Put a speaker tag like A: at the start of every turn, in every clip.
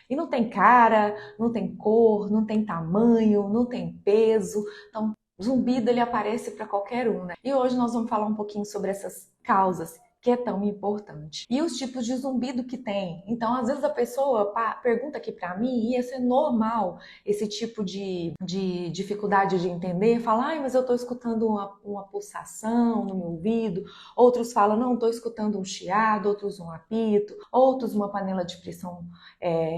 A: E não tem cara, não tem cor, não tem tamanho, não tem peso. Então, o zumbido ele aparece para qualquer um, né? E hoje nós vamos falar um pouquinho sobre essas causas que é tão importante. E os tipos de zumbido que tem. Então, às vezes a pessoa pergunta aqui para mim, e isso é normal, esse tipo de dificuldade de entender, fala, ai, mas eu estou escutando uma pulsação no meu ouvido. Outros falam, não, estou escutando um chiado, outros um apito, outros uma panela de pressão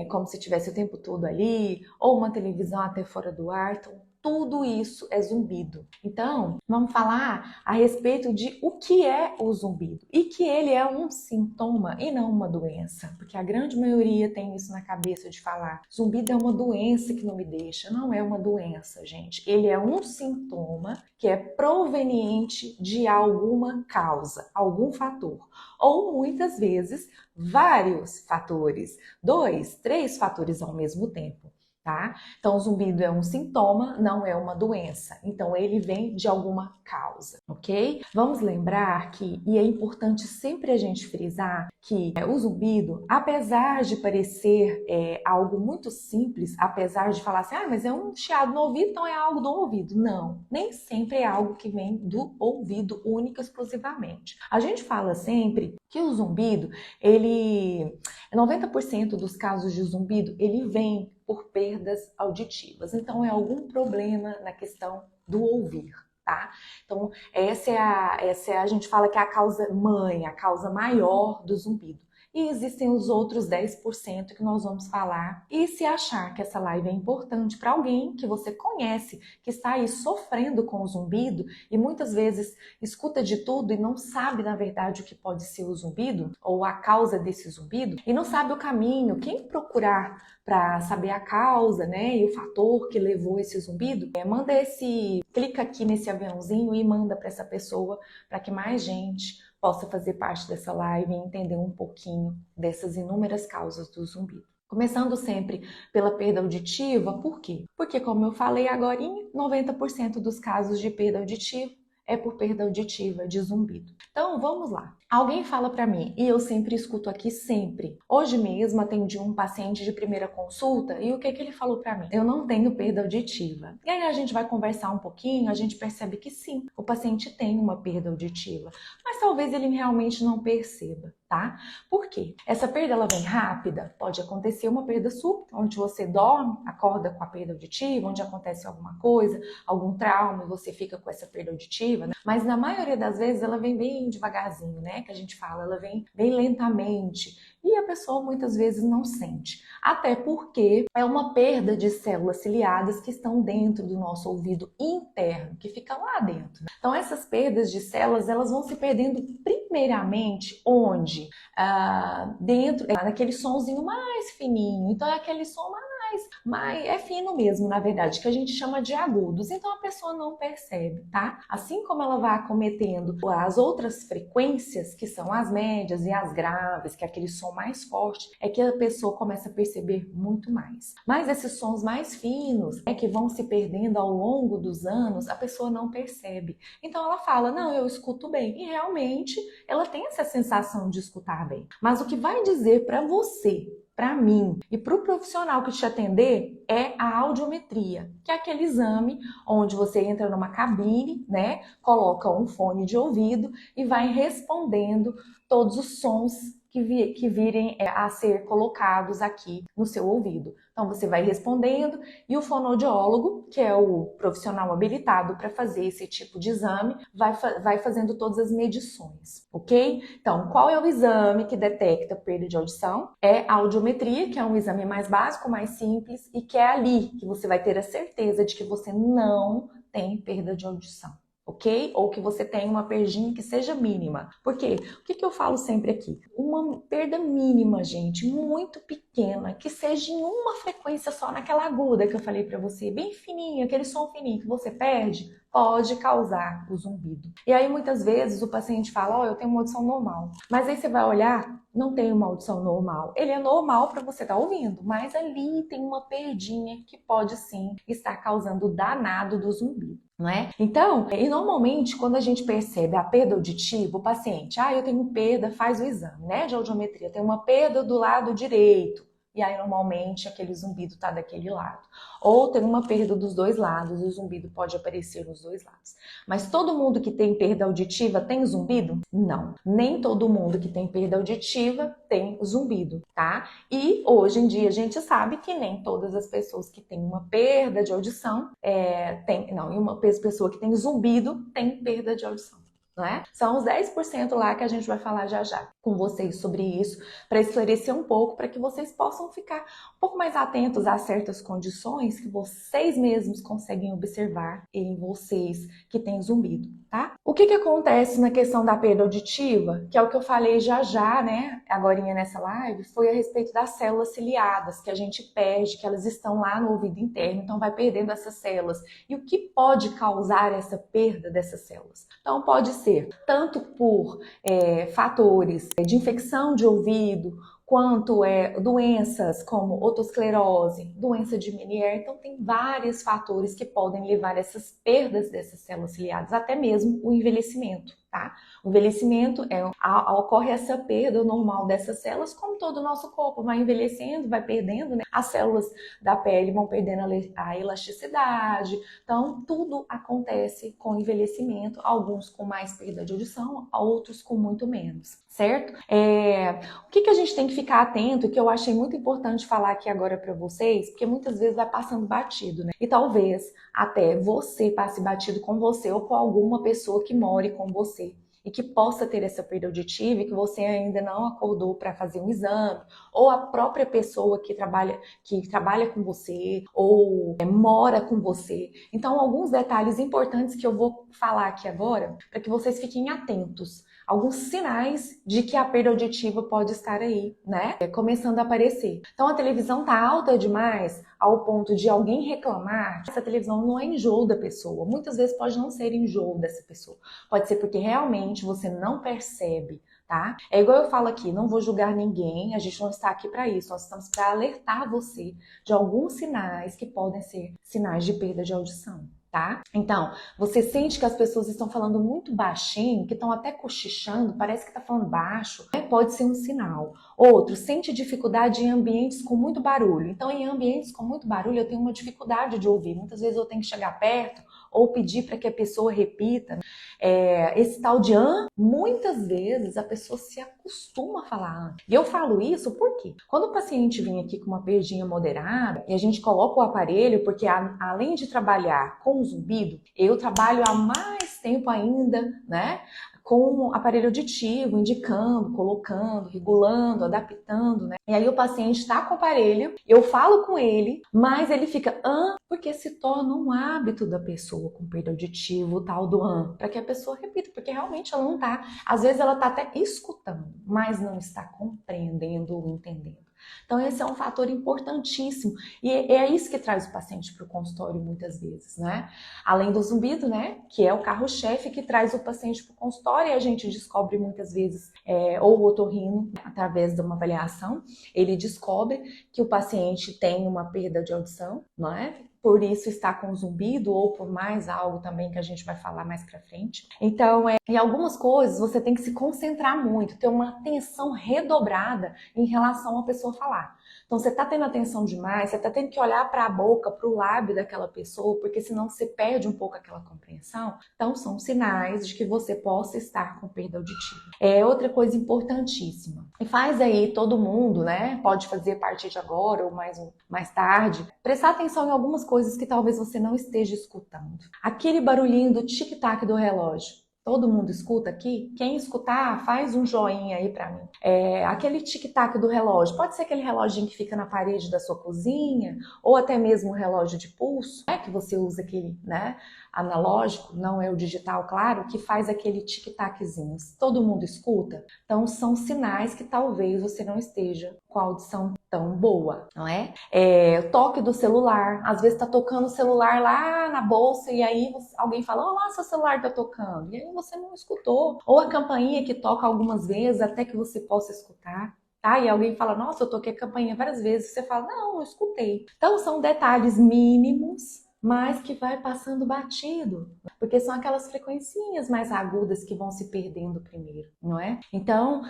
A: como se tivesse o tempo todo ali, ou uma televisão até fora do ar. Então, tudo isso é zumbido. Então, vamos falar a respeito de o que é o zumbido e que ele é um sintoma e não uma doença, porque a grande maioria tem isso na cabeça de falar zumbido é uma doença que não me deixa. Não é uma doença, gente. Ele é um sintoma que é proveniente de alguma causa, algum fator, ou muitas vezes vários fatores, 2, 3 fatores ao mesmo tempo. Tá? Então, o zumbido é um sintoma, não é uma doença. Então, ele vem de alguma causa, ok? Vamos lembrar que, e é importante sempre a gente frisar, que o zumbido, apesar de parecer algo muito simples, apesar de falar assim, ah, mas é um chiado no ouvido, então é algo do ouvido. Não, nem sempre é algo que vem do ouvido única e exclusivamente. A gente fala sempre que o zumbido, 90% dos casos de zumbido, ele vem por perdas auditivas. Então, é algum problema na questão do ouvir, tá? Então, a gente fala que é a causa mãe, a causa maior do zumbido. E existem os outros 10% que nós vamos falar. E se achar que essa live é importante para alguém que você conhece, que está aí sofrendo com o zumbido e muitas vezes escuta de tudo e não sabe, na verdade, o que pode ser o zumbido ou a causa desse zumbido e não sabe o caminho, quem procurar para saber a causa, né, e o fator que levou esse zumbido, clica aqui nesse aviãozinho e manda para essa pessoa para que mais gente possa fazer parte dessa live e entender um pouquinho dessas inúmeras causas do zumbido. Começando sempre pela perda auditiva, por quê? Porque, como eu falei agora, 90% dos casos de perda auditiva é por perda auditiva de zumbido. Então, vamos lá. Alguém fala para mim, e eu sempre escuto aqui sempre. Hoje mesmo atendi um paciente de primeira consulta e o que ele falou para mim? Eu não tenho perda auditiva. E aí a gente vai conversar um pouquinho, a gente percebe que sim, o paciente tem uma perda auditiva, mas talvez ele realmente não perceba, tá? Por quê? Essa perda ela vem rápida? Pode acontecer uma perda súbita, onde você dorme, acorda com a perda auditiva, onde acontece alguma coisa, algum trauma e você fica com essa perda auditiva, né? Mas na maioria das vezes ela vem bem devagarzinho, né? Que a gente fala, ela vem bem lentamente e a pessoa muitas vezes não sente. Até porque é uma perda de células ciliadas que estão dentro do nosso ouvido interno, que fica lá dentro, né? Então essas perdas de células, elas vão se perdendo primeiramente onde? Dentro, naquele sonzinho mais fininho. Então é aquele som mais é fino mesmo, na verdade, que a gente chama de agudos. Então a pessoa não percebe, tá? Assim como ela vai acometendo as outras frequências, que são as médias e as graves, que é aquele som mais forte, é que a pessoa começa a perceber muito mais. Mas esses sons mais finos, que vão se perdendo ao longo dos anos, a pessoa não percebe. Então ela fala, não, eu escuto bem. E realmente ela tem essa sensação de escutar bem. Mas o que vai dizer para você, para mim e para o profissional que te atender é a audiometria, que é aquele exame onde você entra numa cabine, né, coloca um fone de ouvido e vai respondendo todos os sons que virem a ser colocados aqui no seu ouvido. Então você vai respondendo e o fonoaudiólogo, que é o profissional habilitado para fazer esse tipo de exame, vai fazendo todas as medições, ok? Então, qual é o exame que detecta perda de audição? É a audiometria, que é um exame mais básico, mais simples e que é ali que você vai ter a certeza de que você não tem perda de audição. Ok? Ou que você tenha uma perdinha que seja mínima. Por quê? O que eu falo sempre aqui? Uma perda mínima, gente, muito pequena, que seja em uma frequência só, naquela aguda que eu falei pra você, bem fininho, aquele som fininho que você perde, pode causar o zumbido. E aí, muitas vezes, o paciente fala, eu tenho uma audição normal. Mas aí você vai olhar, não tem uma audição normal. Ele é normal para você estar ouvindo, mas ali tem uma perdinha que pode sim estar causando o danado do zumbido. Não é? Então, e normalmente quando a gente percebe a perda auditiva, o paciente, eu tenho perda, faz o exame, né, de audiometria, tem uma perda do lado direito. e aí normalmente aquele zumbido está daquele lado. Ou tem uma perda dos dois lados e o zumbido pode aparecer nos dois lados. Mas todo mundo que tem perda auditiva tem zumbido? Não. Nem todo mundo que tem perda auditiva tem zumbido, tá? E hoje em dia a gente sabe que nem todas as pessoas que têm uma perda de audição e uma pessoa que tem zumbido tem perda de audição. Não é? São os 10% lá que a gente vai falar já já com vocês sobre isso, para esclarecer um pouco, para que vocês possam ficar um pouco mais atentos a certas condições que vocês mesmos conseguem observar em vocês que têm zumbido, tá? O que acontece na questão da perda auditiva, que é o que eu falei já já, né, agorinha nessa live, foi a respeito das células ciliadas, que a gente perde, que elas estão lá no ouvido interno, então vai perdendo essas células. E o que pode causar essa perda dessas células? Então pode ser tanto por fatores de infecção de ouvido, quanto doenças como otosclerose, doença de Meniere. Então tem vários fatores que podem levar a essas perdas dessas células ciliadas, até mesmo o envelhecimento, tá? O envelhecimento ocorre essa perda normal dessas células, como todo o nosso corpo vai envelhecendo, vai perdendo, né? As células da pele vão perdendo a elasticidade. Então tudo acontece com o envelhecimento, alguns com mais perda de audição, outros com muito menos, certo? O que a gente tem que ficar atento, que eu achei muito importante falar aqui agora para vocês, porque muitas vezes vai passando batido, né? E talvez até você passe batido com você ou com alguma pessoa que more com você e que possa ter essa perda auditiva e que você ainda não acordou para fazer um exame, ou a própria pessoa que trabalha com você ou mora com você. Então, alguns detalhes importantes que eu vou falar aqui agora para que vocês fiquem atentos. Alguns sinais de que a perda auditiva pode estar aí, né? Começando a aparecer. Então a televisão tá alta demais ao ponto de alguém reclamar. Essa televisão não é enjoo da pessoa. Muitas vezes pode não ser enjoo dessa pessoa. Pode ser porque realmente você não percebe, tá? É igual eu falo aqui, não vou julgar ninguém, a gente não está aqui para isso. Nós estamos para alertar você de alguns sinais que podem ser sinais de perda de audição. Tá? Então, você sente que as pessoas estão falando muito baixinho, que estão até cochichando, parece que está falando baixo, pode ser um sinal. Outro, sente dificuldade em ambientes com muito barulho. Então, em ambientes com muito barulho, eu tenho uma dificuldade de ouvir. Muitas vezes eu tenho que chegar perto ou pedir para que a pessoa repita. Esse tal de muitas vezes a pessoa se acostuma a falar. E eu falo isso porque quando o paciente vem aqui com uma perdinha moderada e a gente coloca o aparelho, porque além de trabalhar com o zumbido, eu trabalho há mais tempo ainda, né? Com aparelho auditivo, indicando, colocando, regulando, adaptando, né? E aí o paciente está com o aparelho, eu falo com ele, mas ele fica porque se torna um hábito da pessoa com perda auditiva, o tal do para que a pessoa repita, porque realmente ela não está, às vezes ela está até escutando, mas não está compreendendo ou entendendo. Então esse é um fator importantíssimo e é isso que traz o paciente para o consultório muitas vezes, né? Além do zumbido, né? Que é o carro-chefe que traz o paciente para o consultório e a gente descobre muitas vezes, ou o otorrino, através de uma avaliação, ele descobre que o paciente tem uma perda de audição, não é? Por isso está com zumbido ou por mais algo também que a gente vai falar mais pra frente. Então, em algumas coisas você tem que se concentrar muito, ter uma atenção redobrada em relação à pessoa falar. Então, você tá tendo atenção demais, você tá tendo que olhar para a boca, para o lábio daquela pessoa, porque senão você perde um pouco aquela compreensão. Então, são sinais de que você possa estar com perda auditiva. Outra coisa importantíssima. E faz aí todo mundo, né? Pode fazer a partir de agora ou mais tarde. Prestar atenção em algumas coisas que talvez você não esteja escutando. Aquele barulhinho do tic-tac do relógio. Todo mundo escuta aqui? Quem escutar, faz um joinha aí pra mim. Aquele tic-tac do relógio, pode ser aquele reloginho que fica na parede da sua cozinha, ou até mesmo um relógio de pulso, que você usa aquele, né, analógico, não é o digital, claro, que faz aquele tic-taczinho. Todo mundo escuta? Então são sinais que talvez você não esteja com a audição tão boa, não é? O toque do celular, às vezes tá tocando o celular lá na bolsa e aí alguém fala, olá, seu celular tá tocando, e aí você não escutou. Ou a campainha que toca algumas vezes até que você possa escutar. Tá? E alguém fala, nossa, eu toquei a campainha várias vezes, você fala, não, eu escutei. Então são detalhes mínimos, mas que vai passando batido, porque são aquelas frequencinhas mais agudas que vão se perdendo primeiro, não é? Então,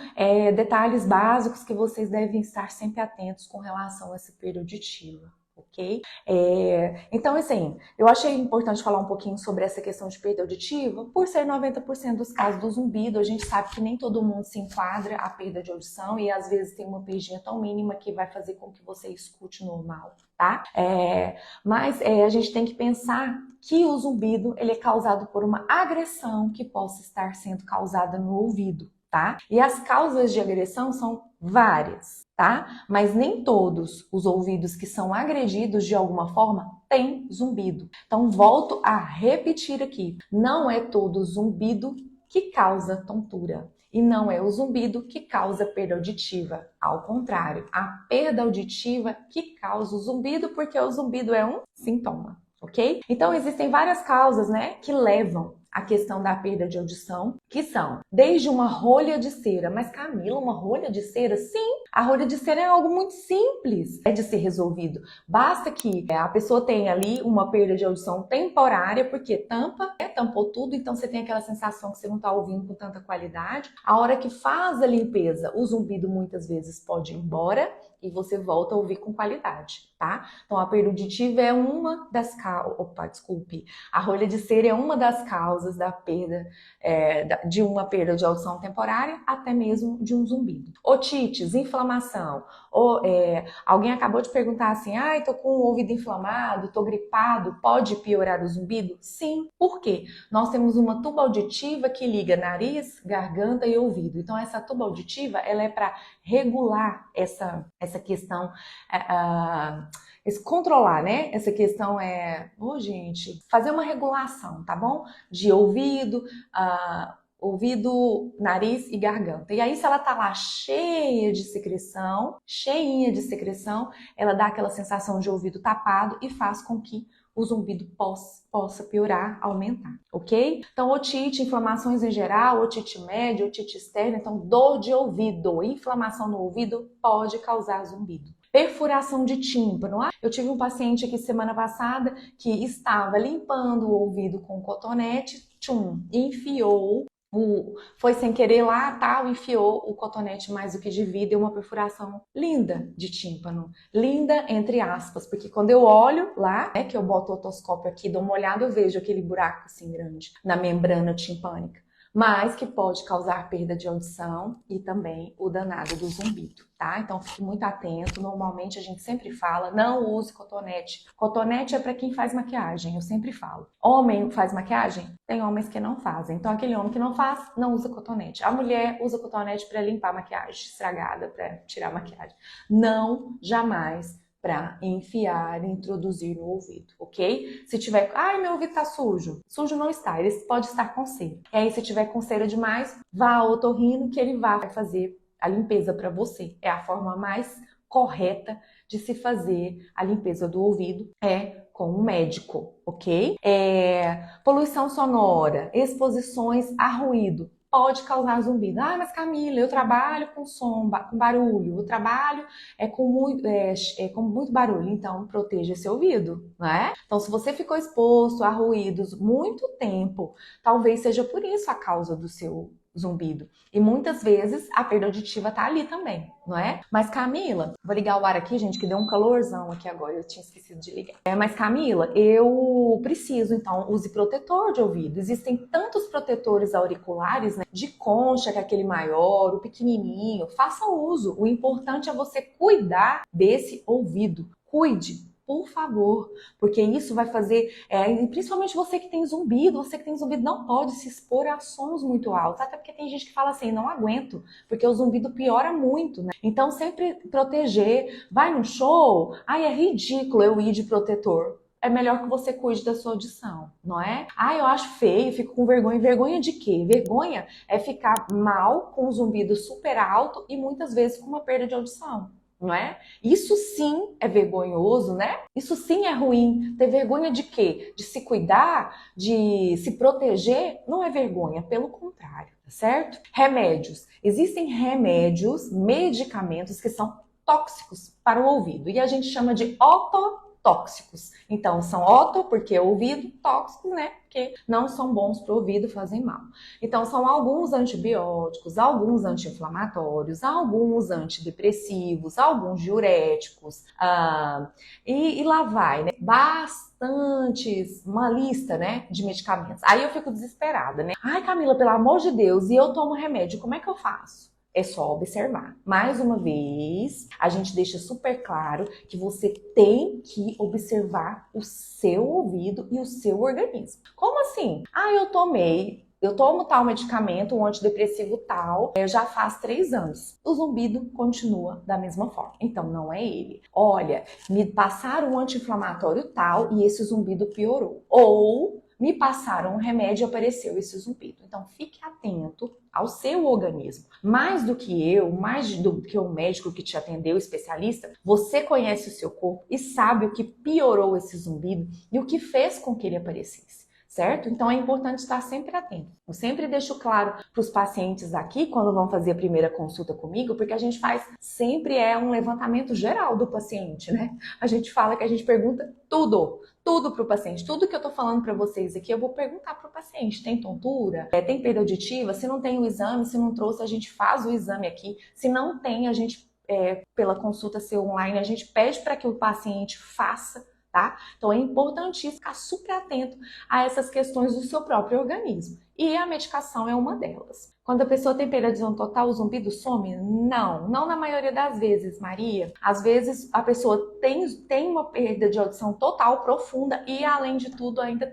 A: detalhes básicos que vocês devem estar sempre atentos com relação a essa perda auditiva. Ok? Então, assim, eu achei importante falar um pouquinho sobre essa questão de perda auditiva, por ser 90% dos casos do zumbido, a gente sabe que nem todo mundo se enquadra a perda de audição e às vezes tem uma perdinha tão mínima que vai fazer com que você escute normal, tá? Mas a gente tem que pensar que o zumbido ele é causado por uma agressão que possa estar sendo causada no ouvido, tá? E as causas de agressão são várias, tá? Mas nem todos os ouvidos que são agredidos de alguma forma têm zumbido. Então, volto a repetir aqui. Não é todo zumbido que causa tontura. E não é o zumbido que causa perda auditiva. Ao contrário, a perda auditiva que causa o zumbido, porque o zumbido é um sintoma, ok? Então, existem várias causas, né, que levam a questão da perda de audição, que são desde uma rolha de cera. Mas Camila, uma rolha de cera? Sim, a rolha de cera é algo muito simples de ser resolvido. Basta que a pessoa tenha ali uma perda de audição temporária, porque tampou tudo, então você tem aquela sensação que você não está ouvindo com tanta qualidade. A hora que faz a limpeza, o zumbido muitas vezes pode ir embora e você volta a ouvir com qualidade, tá? Então a perda auditiva é uma das causas. Opa, desculpe. A rolha de cera é uma das causas da perda, de uma perda de audição temporária, até mesmo de um zumbido. Otites, inflamação. Alguém acabou de perguntar assim, tô com o ouvido inflamado, tô gripado, pode piorar o zumbido? Sim. Por quê? Nós temos uma tuba auditiva que liga nariz, garganta e ouvido. Então essa tuba auditiva, ela é para regular essa questão, controlar, né? Essa questão gente, fazer uma regulação, tá bom? De ouvido, nariz e garganta. E aí, se ela tá lá cheinha de secreção, ela dá aquela sensação de ouvido tapado e faz com que o zumbido possa piorar, aumentar, ok? Então, otite, inflamações em geral, otite média, otite externa, então dor de ouvido, inflamação no ouvido pode causar zumbido. Perfuração de tímpano. Eu tive um paciente aqui semana passada que estava limpando o ouvido com cotonete, enfiou, foi sem querer lá, enfiou o cotonete mais do que devia, deu uma perfuração linda de tímpano. Linda, entre aspas, porque quando eu olho lá, que eu boto o otoscópio aqui, dou uma olhada, eu vejo aquele buraco assim grande na membrana timpânica. Mas que pode causar perda de audição e também o danado do zumbido, tá? Então fique muito atento. Normalmente a gente sempre fala, não use cotonete. Cotonete é para quem faz maquiagem, eu sempre falo. Homem faz maquiagem? Tem homens que não fazem. Então aquele homem que não faz, não usa cotonete. A mulher usa cotonete para limpar a maquiagem estragada, para tirar a maquiagem. Não, jamais para enfiar e introduzir no ouvido, ok? Se tiver, meu ouvido tá sujo. Sujo não está, ele pode estar com cera. E aí, se tiver com cera demais, vá ao otorrino que ele vai fazer a limpeza para você. É a forma mais correta de se fazer a limpeza do ouvido, com um médico, ok? Poluição sonora, exposições a ruído. Pode causar zumbido. Mas Camila, eu trabalho com som, com barulho, eu trabalho com muito barulho, então proteja esse ouvido, não é? Então, se você ficou exposto a ruídos muito tempo, talvez seja por isso a causa do seu zumbido. E muitas vezes a perda auditiva tá ali também, não é? Mas Camila, vou ligar o ar aqui, gente, que deu um calorzão aqui agora, eu tinha esquecido de ligar. Mas Camila, eu preciso, então, use protetor de ouvido. Existem tantos protetores auriculares, né? De concha, que é aquele maior, o pequenininho. Faça uso. O importante é você cuidar desse ouvido. Cuide. Por favor, porque isso vai fazer, principalmente você que tem zumbido, não pode se expor a sons muito altos, até porque tem gente que fala assim, não aguento, porque o zumbido piora muito, né? Então sempre proteger, vai num show, é ridículo eu ir de protetor. É melhor que você cuide da sua audição, não é? Eu acho feio, fico com vergonha. Vergonha de quê? Vergonha é ficar mal com um zumbido super alto e muitas vezes com uma perda de audição. Não é? Isso sim é vergonhoso, né? Isso sim é ruim. Ter vergonha de quê? De se cuidar, de se proteger, não é vergonha, pelo contrário, tá certo? Remédios. Existem remédios, medicamentos que são tóxicos para o ouvido e a gente chama de ototóxicos. tóxicos. Então, são oto, porque é ouvido, tóxicos, né? Porque não são bons para o ouvido, fazem mal. Então, são alguns antibióticos, alguns anti-inflamatórios, alguns antidepressivos, alguns diuréticos, e lá vai, né? Bastantes, uma lista, né, de medicamentos. Aí eu fico desesperada, né? Ai, Camila, pelo amor de Deus, e eu tomo remédio, como é que eu faço? É só observar. Mais uma vez, a gente deixa super claro que você tem que observar o seu ouvido e o seu organismo. Como assim? Ah, eu tomo tal medicamento, um antidepressivo tal, já faz 3 anos. O zumbido continua da mesma forma. Então, não é ele. Olha, me passaram um anti-inflamatório tal e esse zumbido piorou. Ou me passaram um remédio e apareceu esse zumbido. Então, fique atento ao seu organismo. Mais do que eu, mais do que o médico que te atendeu, o especialista, você conhece o seu corpo e sabe o que piorou esse zumbido e o que fez com que ele aparecesse. Certo? Então é importante estar sempre atento. Eu sempre deixo claro para os pacientes aqui, quando vão fazer a primeira consulta comigo, porque a gente faz sempre um levantamento geral do paciente, né? A gente fala que a gente pergunta tudo para o paciente. Tudo que eu tô falando para vocês aqui, eu vou perguntar para o paciente. Tem tontura? Tem perda auditiva? Se não tem o exame, se não trouxe, a gente faz o exame aqui. Se não tem, a gente, pela consulta ser online, a gente pede para que o paciente faça. Tá? Então é importantíssimo ficar super atento a essas questões do seu próprio organismo. E a medicação é uma delas. Quando a pessoa tem perda de visão total, o zumbido some? Não na maioria das vezes, Maria. Às vezes a pessoa tem uma perda de audição total, profunda, e além de tudo ainda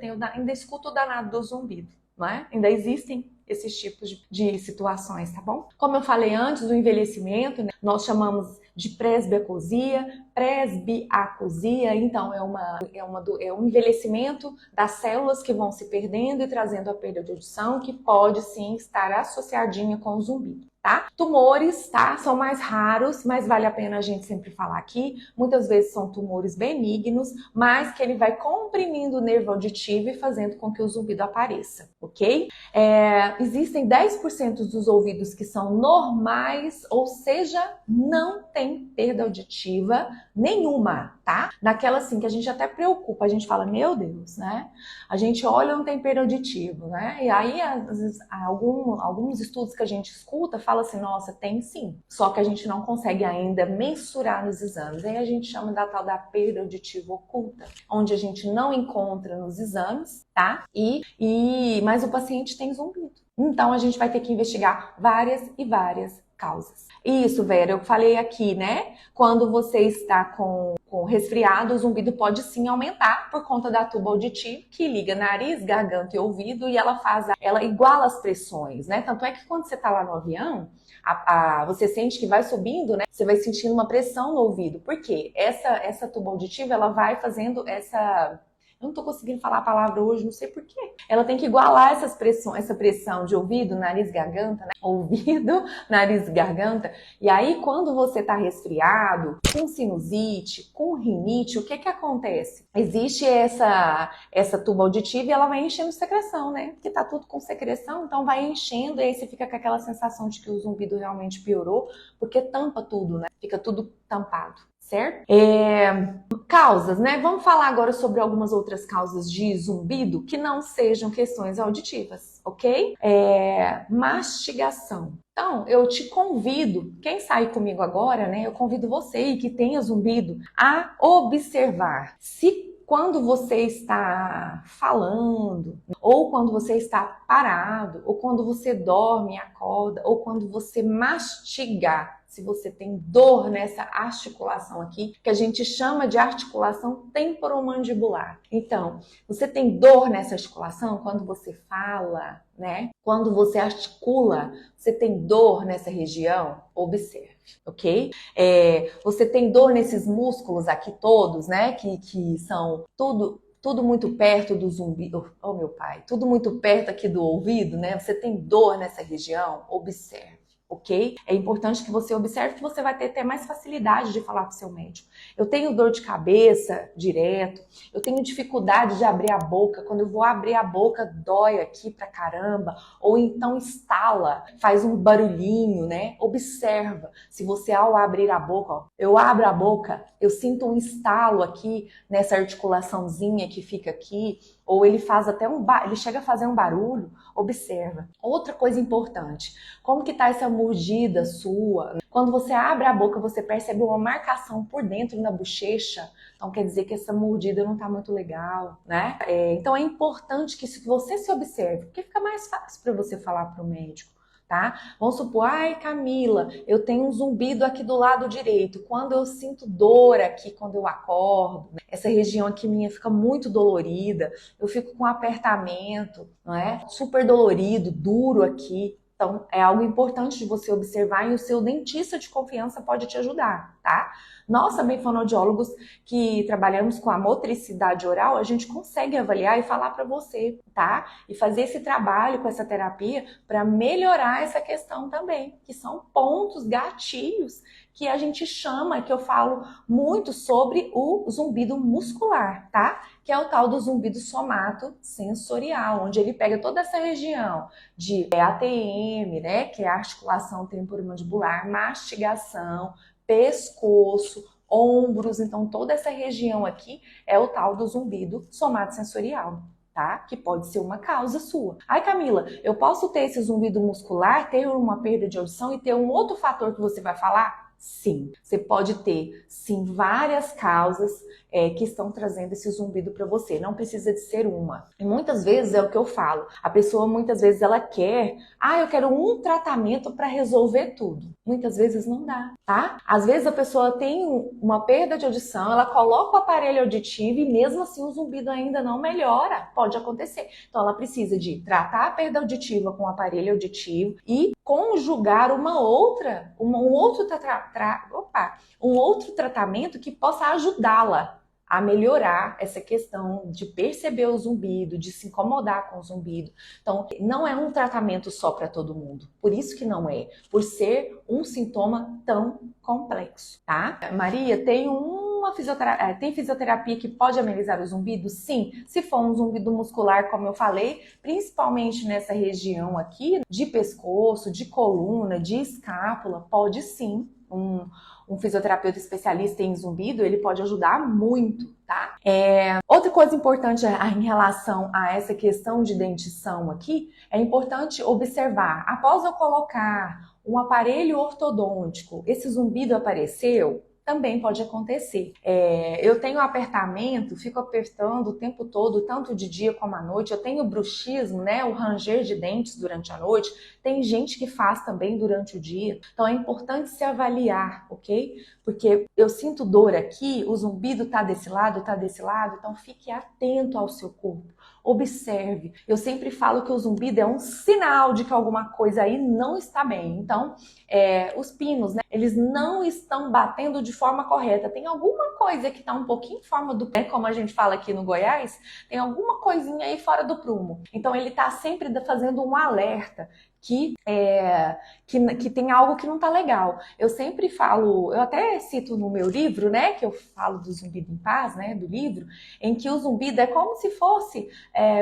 A: escuta o danado do zumbido. Não é? Ainda existem esses tipos de situações, tá bom? Como eu falei antes do envelhecimento, né, nós chamamos de presbiacusia, então é um envelhecimento das células que vão se perdendo e trazendo a perda de audição, que pode sim estar associadinha com o zumbido. Tá? Tumores, tá? São mais raros, mas vale a pena a gente sempre falar aqui. Muitas vezes são tumores benignos, mas que ele vai comprimindo o nervo auditivo e fazendo com que o zumbido apareça, ok? Existem 10% dos ouvidos que são normais, ou seja, não tem perda auditiva nenhuma, tá? Daquela assim que a gente até preocupa, a gente fala, meu Deus, né? A gente olha e não tem perda auditiva, né? E aí, às vezes, alguns estudos que a gente escuta falam assim, nossa, tem sim. Só que a gente não consegue ainda mensurar nos exames. Aí a gente chama da tal da perda auditiva oculta, onde a gente não encontra nos exames, tá? Mas o paciente tem zumbido. Então a gente vai ter que investigar várias e várias causas. Isso, Vera, eu falei aqui, né? Quando você está com resfriado, o zumbido pode sim aumentar por conta da tuba auditiva que liga nariz, garganta e ouvido e ela iguala as pressões, né? Tanto é que quando você está lá no avião, você sente que vai subindo, né? Você vai sentindo uma pressão no ouvido. Por quê? Essa tuba auditiva, ela vai fazendo essa... Eu não tô conseguindo falar a palavra hoje, não sei porquê. Ela tem que igualar essa pressão de ouvido, nariz, garganta, né? Ouvido, nariz, garganta. E aí, quando você tá resfriado, com sinusite, com rinite, o que que acontece? Existe essa tuba auditiva e ela vai enchendo de secreção, né? Porque tá tudo com secreção, então vai enchendo e aí você fica com aquela sensação de que o zumbido realmente piorou, porque tampa tudo, né? Fica tudo tampado. Certo? Causas, né? Vamos falar agora sobre algumas outras causas de zumbido que não sejam questões auditivas, ok? Mastigação. Então, eu te convido, quem sair comigo agora, né? Eu convido você que tenha zumbido a observar se quando você está falando, ou quando você está parado, ou quando você dorme e acorda, ou quando você mastigar, se você tem dor nessa articulação aqui, que a gente chama de articulação temporomandibular. Então, você tem dor nessa articulação quando você fala, né? Quando você articula, você tem dor nessa região? Observe, ok? Você tem dor nesses músculos aqui todos, né? Que são tudo muito perto do zumbido, tudo muito perto aqui do ouvido, né? Você tem dor nessa região? Observe. ok? É importante que você observe que você vai ter até mais facilidade de falar para o seu médico. Eu tenho dor de cabeça direto, eu tenho dificuldade de abrir a boca, quando eu vou abrir a boca dói aqui pra caramba, ou então estala, faz um barulhinho, né? Observa, se você ao abrir a boca, ó, eu abro a boca, eu sinto um estalo aqui nessa articulaçãozinha que fica aqui, ou ele faz até ele chega a fazer um barulho, observa. Outra coisa importante, como que tá essa mordida sua? Quando você abre a boca, você percebe uma marcação por dentro na bochecha, então quer dizer que essa mordida não tá muito legal, né? Então é importante que você se observe, porque fica mais fácil para você falar para o médico. Tá? Vamos supor, ai Camila, eu tenho um zumbido aqui do lado direito. Quando eu sinto dor aqui, quando eu acordo, né? Essa região aqui minha fica muito dolorida, eu fico com apertamento, não é? Super dolorido, duro aqui. Então, é algo importante de você observar e o seu dentista de confiança pode te ajudar, tá? Nós também, fonoaudiólogos, que trabalhamos com a motricidade oral, a gente consegue avaliar e falar para você, tá? E fazer esse trabalho com essa terapia para melhorar essa questão também, que são pontos, gatilhos, que a gente chama, que eu falo muito sobre o zumbido muscular, tá? Que é o tal do zumbido somatosensorial, onde ele pega toda essa região de ATM, né? Que é a articulação temporomandibular, mastigação, pescoço, ombros, então toda essa região aqui é o tal do zumbido somatosensorial, tá? Que pode ser uma causa sua. Ai, Camila, eu posso ter esse zumbido muscular, ter uma perda de audição e ter um outro fator que você vai falar? Sim, você pode ter, sim, várias causas que estão trazendo esse zumbido para você. Não precisa de ser uma. E muitas vezes é o que eu falo. A pessoa, muitas vezes, ela quer... eu quero um tratamento para resolver tudo. Muitas vezes não dá, tá? Às vezes a pessoa tem uma perda de audição, ela coloca o aparelho auditivo e mesmo assim o zumbido ainda não melhora. Pode acontecer. Então ela precisa de tratar a perda auditiva com o aparelho auditivo e conjugar um outro tratamento que possa ajudá-la a melhorar essa questão de perceber o zumbido, de se incomodar com o zumbido. Então, não é um tratamento só para todo mundo. Por isso que não é, por ser um sintoma tão complexo, tá? Maria, tem fisioterapia que pode amenizar o zumbido? Sim, se for um zumbido muscular, como eu falei, principalmente nessa região aqui, de pescoço, de coluna, de escápula, pode sim. Um fisioterapeuta especialista em zumbido, ele pode ajudar muito, tá? Outra coisa importante em relação a essa questão de dentição aqui, é importante observar, após eu colocar um aparelho ortodôntico, esse zumbido apareceu? Também pode acontecer. Eu tenho apertamento, fico apertando o tempo todo, tanto de dia como à noite. Eu tenho bruxismo, né? O ranger de dentes durante a noite. Tem gente que faz também durante o dia. Então é importante se avaliar, ok? Porque eu sinto dor aqui, o zumbido tá desse lado, então fique atento ao seu corpo. Observe. Eu sempre falo que o zumbido é um sinal de que alguma coisa aí não está bem. Então, os pinos, né? Eles não estão batendo de forma correta. Tem alguma coisa que está um pouquinho em forma do pé, como a gente fala aqui no Goiás, tem alguma coisinha aí fora do prumo. Então, ele está sempre fazendo um alerta que tem algo que não tá legal. Eu sempre falo, eu até cito no meu livro, né, que eu falo do Zumbido em Paz, né, do livro, em que o zumbido é como se fosse,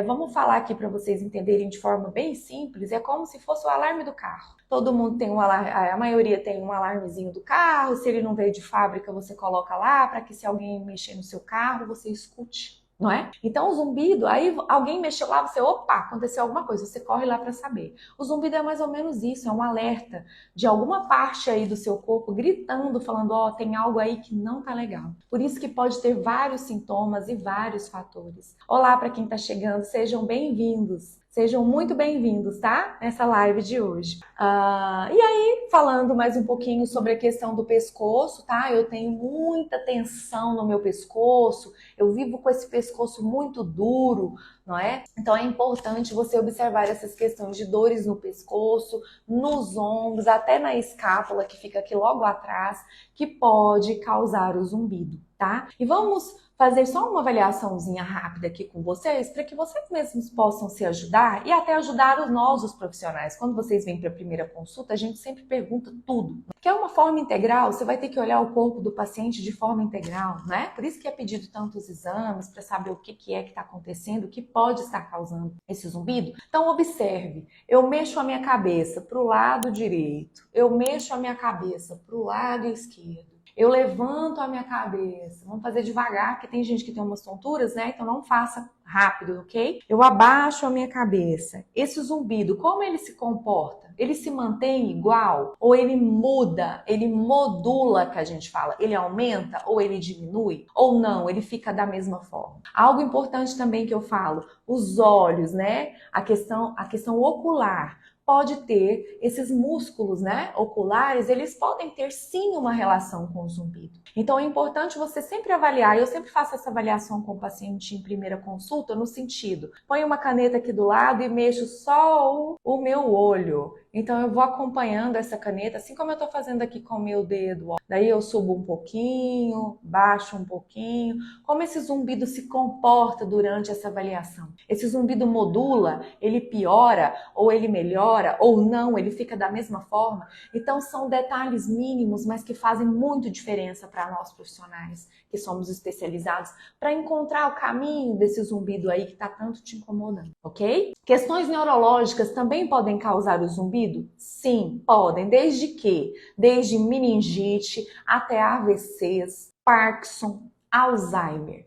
A: vamos falar aqui para vocês entenderem de forma bem simples, é como se fosse o alarme do carro. Todo mundo tem um alarme, a maioria tem um alarmezinho do carro, se ele não veio de fábrica, você coloca lá para que se alguém mexer no seu carro, você escute. Não é? Então o zumbido, aí alguém mexeu lá, você, opa, aconteceu alguma coisa, você corre lá para saber. O zumbido é mais ou menos isso, é um alerta de alguma parte aí do seu corpo gritando, falando, tem algo aí que não tá legal. Por isso que pode ter vários sintomas e vários fatores. Olá para quem tá chegando, sejam bem-vindos. Sejam muito bem-vindos, tá? Nessa live de hoje. E aí, falando mais um pouquinho sobre a questão do pescoço, tá? Eu tenho muita tensão no meu pescoço, eu vivo com esse pescoço muito duro, não é? Então é importante você observar essas questões de dores no pescoço, nos ombros, até na escápula que fica aqui logo atrás, que pode causar o zumbido, tá? E vamos fazer só uma avaliaçãozinha rápida aqui com vocês, para que vocês mesmos possam se ajudar e até ajudar nós, os profissionais. Quando vocês vêm para a primeira consulta, a gente sempre pergunta tudo. Que é uma forma integral, você vai ter que olhar o corpo do paciente de forma integral, né? Por isso que é pedido tantos exames, para saber o que é que está acontecendo, o que pode estar causando esse zumbido. Então, observe, eu mexo a minha cabeça para o lado direito, eu mexo a minha cabeça para o lado esquerdo. Eu levanto a minha cabeça. Vamos fazer devagar, porque tem gente que tem umas tonturas, né? Então não faça rápido, ok? Eu abaixo a minha cabeça. Esse zumbido, como ele se comporta? Ele se mantém igual? Ou ele muda? Ele modula, que a gente fala? Ele aumenta ou ele diminui? Ou não? Ele fica da mesma forma? Algo importante também que eu falo, os olhos, né? A questão ocular. Pode ter esses músculos, né, oculares, eles podem ter sim uma relação com o zumbido. Então é importante você sempre avaliar, eu sempre faço essa avaliação com o paciente em primeira consulta, no sentido, põe uma caneta aqui do lado e mexo só o meu olho. Então eu vou acompanhando essa caneta, assim como eu estou fazendo aqui com o meu dedo. Ó. Daí eu subo um pouquinho, baixo um pouquinho. Como esse zumbido se comporta durante essa avaliação? Esse zumbido modula, ele piora ou ele melhora ou não, ele fica da mesma forma? Então são detalhes mínimos, mas que fazem muito diferença para nós profissionais que somos especializados, para encontrar o caminho desse zumbido aí que está tanto te incomodando, ok? Questões neurológicas também podem causar o zumbido? Sim, podem. Desde meningite até AVCs, Parkinson, Alzheimer.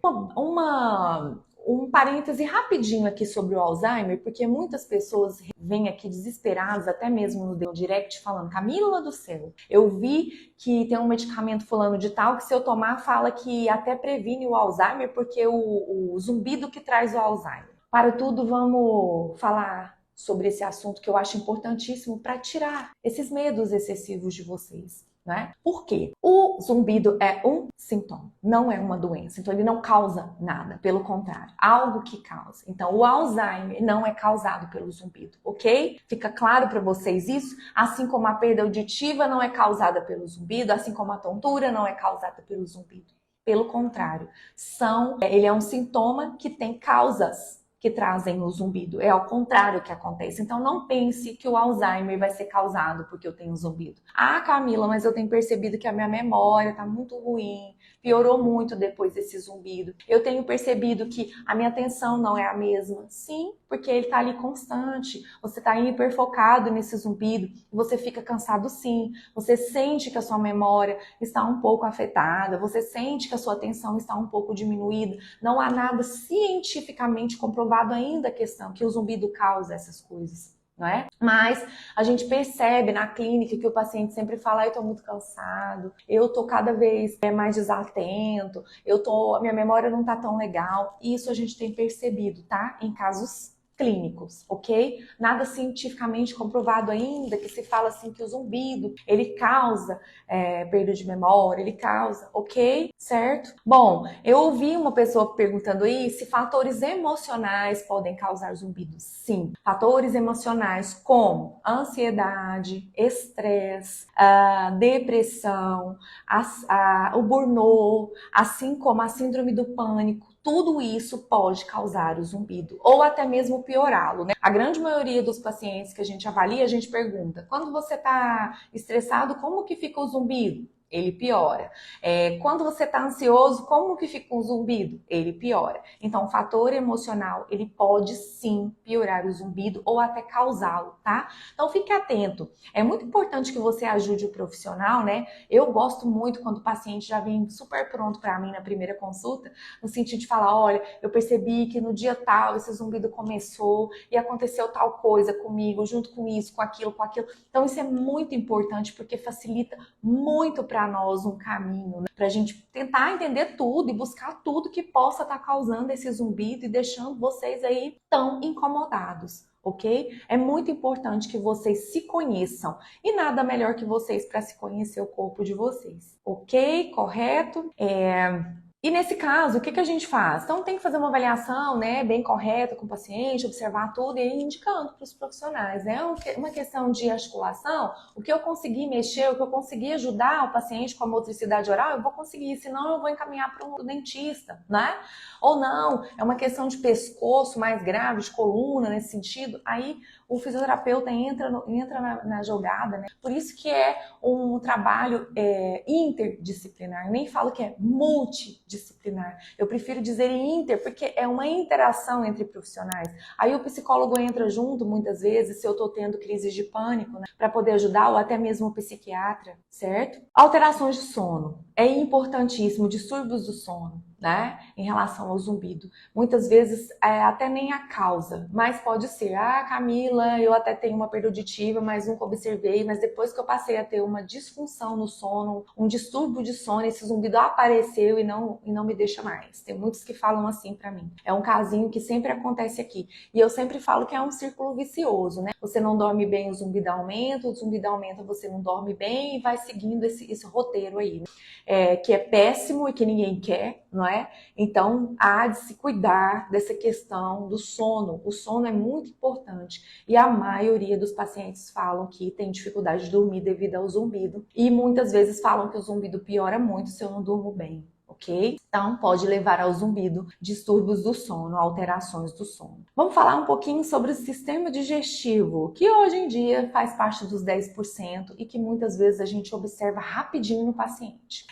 A: Um parêntese rapidinho aqui sobre o Alzheimer, porque muitas pessoas vêm aqui desesperadas, até mesmo no direct, falando: Camila do céu, eu vi que tem um medicamento fulano de tal que se eu tomar fala que até previne o Alzheimer, porque o zumbido que traz o Alzheimer. Para tudo, vamos falar sobre esse assunto que eu acho importantíssimo para tirar esses medos excessivos de vocês. Né? Por quê? O zumbido é um sintoma, não é uma doença. Então ele não causa nada, pelo contrário, algo que causa. Então o Alzheimer não é causado pelo zumbido, ok? Fica claro para vocês isso? Assim como a perda auditiva não é causada pelo zumbido, assim como a tontura não é causada pelo zumbido. Pelo contrário, ele é um sintoma que tem causas que trazem o zumbido. É ao contrário que acontece. Então não pense que o Alzheimer vai ser causado porque eu tenho zumbido. Ah, Camila, mas eu tenho percebido que a minha memória tá muito ruim, piorou muito depois desse zumbido. Eu tenho percebido que a minha atenção não é a mesma. Sim, porque ele tá ali constante. Você tá hiperfocado nesse zumbido, você fica cansado sim. Você sente que a sua memória está um pouco afetada, você sente que a sua atenção está um pouco diminuída. Não há nada cientificamente comprovado ainda a questão que o zumbido causa essas coisas, não é? Mas a gente percebe na clínica que o paciente sempre fala: eu tô muito cansado, eu tô cada vez mais desatento, a minha memória não tá tão legal. Isso a gente tem percebido, tá? Em casos clínicos, ok? Nada cientificamente comprovado ainda que se fala assim que o zumbido, ele causa perda de memória, ele causa, ok? Certo? Bom, eu ouvi uma pessoa perguntando aí se fatores emocionais podem causar zumbido. Sim, fatores emocionais como ansiedade, estresse, depressão, o burnout, assim como a síndrome do pânico, tudo isso pode causar o zumbido, ou até mesmo piorá-lo, né? A grande maioria dos pacientes que a gente avalia, a gente pergunta: quando você está estressado, como que fica o zumbido? Ele piora. Quando você está ansioso, como que fica um zumbido? Ele piora. Então, o fator emocional, ele pode sim piorar o zumbido ou até causá-lo, tá? Então, fique atento. É muito importante que você ajude o profissional, né? Eu gosto muito quando o paciente já vem super pronto para mim na primeira consulta, no sentido de falar: olha, eu percebi que no dia tal esse zumbido começou e aconteceu tal coisa comigo, junto com isso, com aquilo, com aquilo. Então, isso é muito importante porque facilita muito para nós um caminho, né? Para a gente tentar entender tudo e buscar tudo que possa estar causando esse zumbido e deixando vocês aí tão incomodados, ok? É muito importante que vocês se conheçam e nada melhor que vocês para se conhecer o corpo de vocês, ok? Correto? E nesse caso, o que a gente faz? Então tem que fazer uma avaliação, né, bem correta com o paciente, observar tudo e ir indicando para os profissionais, né? Uma questão de articulação, o que eu conseguir mexer, o que eu conseguir ajudar o paciente com a motricidade oral, eu vou conseguir, senão eu vou encaminhar para um dentista, né? Ou não, é uma questão de pescoço mais grave, de coluna nesse sentido, aí o fisioterapeuta entra na jogada, né? Por isso que é um trabalho interdisciplinar, nem falo que é multidisciplinar, eu prefiro dizer inter, porque é uma interação entre profissionais. Aí o psicólogo entra junto, muitas vezes, se eu tô tendo crises de pânico, né, para poder ajudar, ou até mesmo o psiquiatra, certo? Alterações de sono, é importantíssimo, distúrbios do sono, né, em relação ao zumbido. Muitas vezes até nem a causa, mas pode ser, Camila, eu até tenho uma perda auditiva, mas nunca observei, mas depois que eu passei a ter uma disfunção no sono, um distúrbio de sono, esse zumbido apareceu e não me deixa mais. Tem muitos que falam assim pra mim. É um casinho que sempre acontece aqui. E eu sempre falo que é um círculo vicioso, né? Você não dorme bem, o zumbido aumenta, você não dorme bem e vai seguindo esse roteiro aí, né? Que é péssimo e que ninguém quer, não é? Então, há de se cuidar dessa questão do sono. O sono é muito importante e a maioria dos pacientes falam que tem dificuldade de dormir devido ao zumbido e muitas vezes falam que o zumbido piora muito se eu não durmo bem. Ok? Então, pode levar ao zumbido, distúrbios do sono, alterações do sono. Vamos falar um pouquinho sobre o sistema digestivo, que hoje em dia faz parte dos 10% e que muitas vezes a gente observa rapidinho no paciente.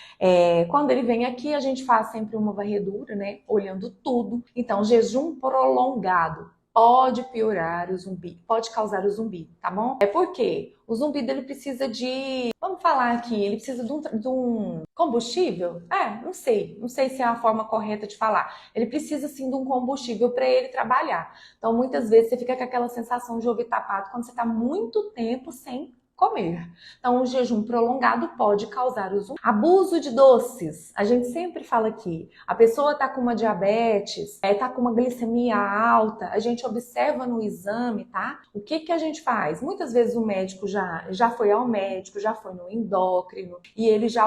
A: Quando ele vem aqui, a gente faz sempre uma varredura, né? Olhando tudo. Então, jejum prolongado pode piorar o zumbido, pode causar o zumbido, tá bom? Por quê? O zumbido, ele precisa de, vamos falar aqui, ele precisa de um combustível? Não sei se é a forma correta de falar. Ele precisa, sim, de um combustível para ele trabalhar. Então, muitas vezes, você fica com aquela sensação de ouvido tapado quando você está muito tempo sem comer. Então, o jejum prolongado pode causar o zumbido. Abuso de doces. A gente sempre fala aqui, a pessoa está com uma diabetes, está com uma glicemia alta, a gente observa no exame, tá? O que a gente faz? Muitas vezes o médico já foi ao médico, já foi no endócrino e ele já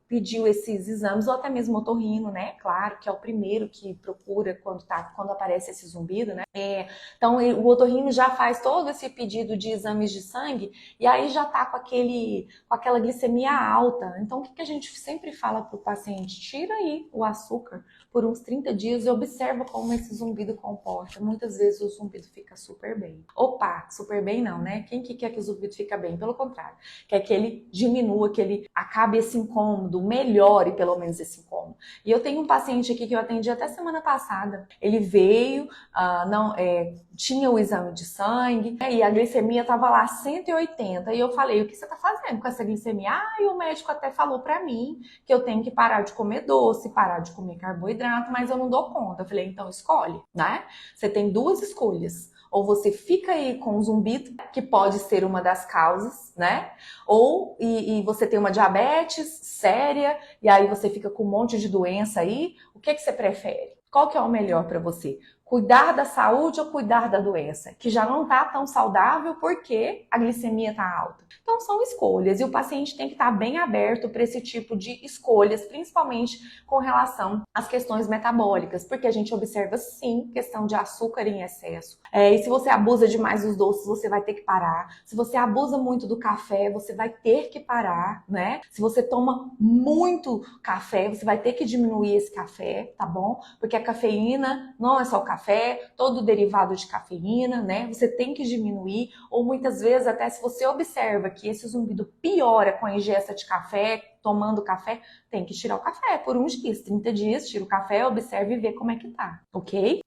A: pediu esses exames, ou até mesmo otorrino, né? Claro, que é o primeiro que procura quando aparece esse zumbido, né? Então, o otorrino já faz todo esse pedido de exames de sangue e aí já tá com aquela glicemia alta. Então, o que a gente sempre fala pro paciente? Tira aí o açúcar por uns 30 dias e observa como esse zumbido comporta. Muitas vezes o zumbido fica super bem. Opa, super bem não, né? Quem que quer que o zumbido fique bem? Pelo contrário, quer que ele diminua, que ele acabe esse incômodo, melhore pelo menos esse incômodo. E eu tenho um paciente aqui que eu atendi até semana passada. Ele veio, tinha o exame de sangue, e a glicemia estava lá 180. E eu falei, o que você está fazendo com essa glicemia? E o médico até falou para mim que eu tenho que parar de comer doce, parar de comer carboidrato, mas eu não dou conta. Eu falei, então escolhe, né? Você tem duas escolhas. Ou você fica aí com o zumbido, que pode ser uma das causas, né? Ou você tem uma diabetes séria, e aí você fica com um monte de doença aí. O que você prefere? Qual que é o melhor para você? Cuidar da saúde ou cuidar da doença? Que já não tá tão saudável porque a glicemia tá alta. Então são escolhas e o paciente tem que estar bem aberto para esse tipo de escolhas, principalmente com relação às questões metabólicas, porque a gente observa sim questão de açúcar em excesso. E se você abusa demais dos doces, você vai ter que parar. Se você abusa muito do café, você vai ter que parar, né? Se você toma muito café, você vai ter que diminuir esse café, tá bom? Porque a cafeína não é só o café, todo derivado de cafeína, né? Você tem que diminuir, ou muitas vezes até se você observa que esse zumbido piora com a ingesta de café, tomando café, tem que tirar o café por uns dias, 30 dias, tira o café, observe e vê como é que tá, ok?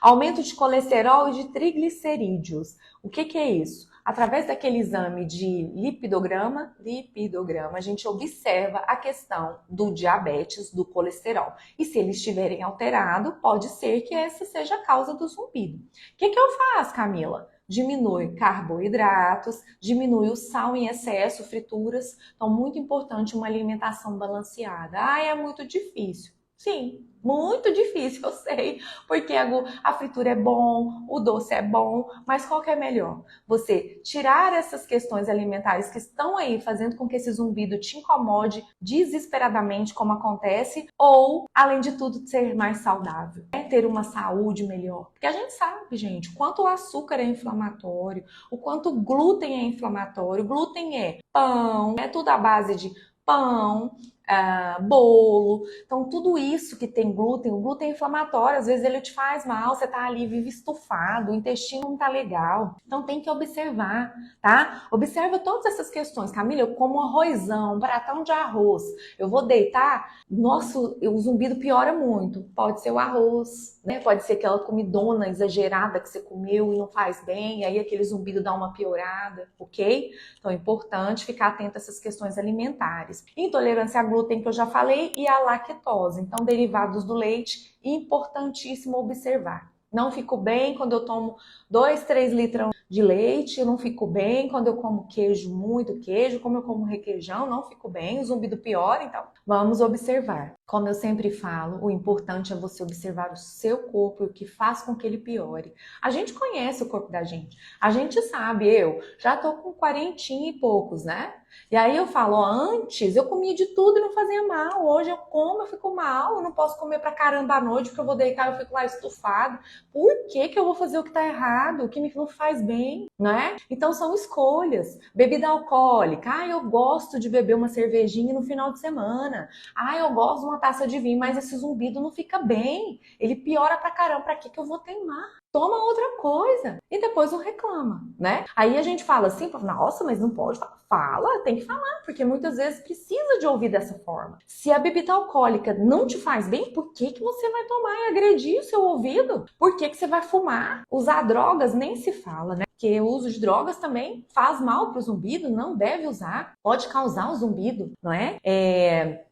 A: Aumento de colesterol e de triglicerídeos. O que é isso? Através daquele exame de lipidograma, a gente observa a questão do diabetes, do colesterol. E se eles estiverem alterados, pode ser que essa seja a causa do zumbido. O que eu faço, Camila? Diminui carboidratos, diminui o sal em excesso, frituras. Então, muito importante uma alimentação balanceada. É muito difícil. Sim, muito difícil, eu sei, porque a fritura é bom, o doce é bom, mas qual que é melhor? Você tirar essas questões alimentares que estão aí fazendo com que esse zumbido te incomode desesperadamente, como acontece, ou, além de tudo, ser mais saudável, né? Ter uma saúde melhor. Porque a gente sabe, gente, o quanto o açúcar é inflamatório, o quanto o glúten é inflamatório. O glúten é pão, é tudo à base de pão, bolo. Então, tudo isso que tem glúten, o glúten é inflamatório, às vezes ele te faz mal, você tá ali, vive estufado, o intestino não tá legal. Então, tem que observar, tá? Observa todas essas questões. Camila, eu como arrozão, um pratão de arroz, eu vou deitar, nossa, o zumbido piora muito. Pode ser o arroz, né? Pode ser aquela comidona exagerada que você comeu e não faz bem, e aí aquele zumbido dá uma piorada, ok? Então, é importante ficar atento a essas questões alimentares. Intolerância a glúten, que eu já falei, e a lactose. Então, derivados do leite, importantíssimo observar. Não fico bem quando eu tomo 2, 3 litros de leite, eu não fico bem quando eu como queijo, muito queijo, como eu como requeijão, não fico bem, o zumbido piora, então vamos observar. Como eu sempre falo, o importante é você observar o seu corpo e o que faz com que ele piore. A gente conhece o corpo da gente, a gente sabe, eu já tô com 40 e poucos, né? E aí eu falo, ó, antes eu comia de tudo e não fazia mal, hoje eu como, eu fico mal, eu não posso comer pra caramba à noite porque eu vou deitar e eu fico lá estufado. Por que que eu vou fazer o que tá errado, o que me não faz bem, né? Então são escolhas. Bebida alcoólica, eu gosto de beber uma cervejinha no final de semana, eu gosto de uma taça de vinho, mas esse zumbido não fica bem, ele piora pra caramba, pra que que eu vou teimar? Toma outra coisa. E depois não reclama, né? Aí a gente fala assim, nossa, mas não pode falar. Fala, tem que falar, porque muitas vezes precisa de ouvir dessa forma. Se a bebida alcoólica não te faz bem, por que que você vai tomar e agredir o seu ouvido? Por que que você vai fumar? Usar drogas nem se fala, né? Porque o uso de drogas também faz mal para o zumbido, não deve usar, pode causar o zumbido, não é?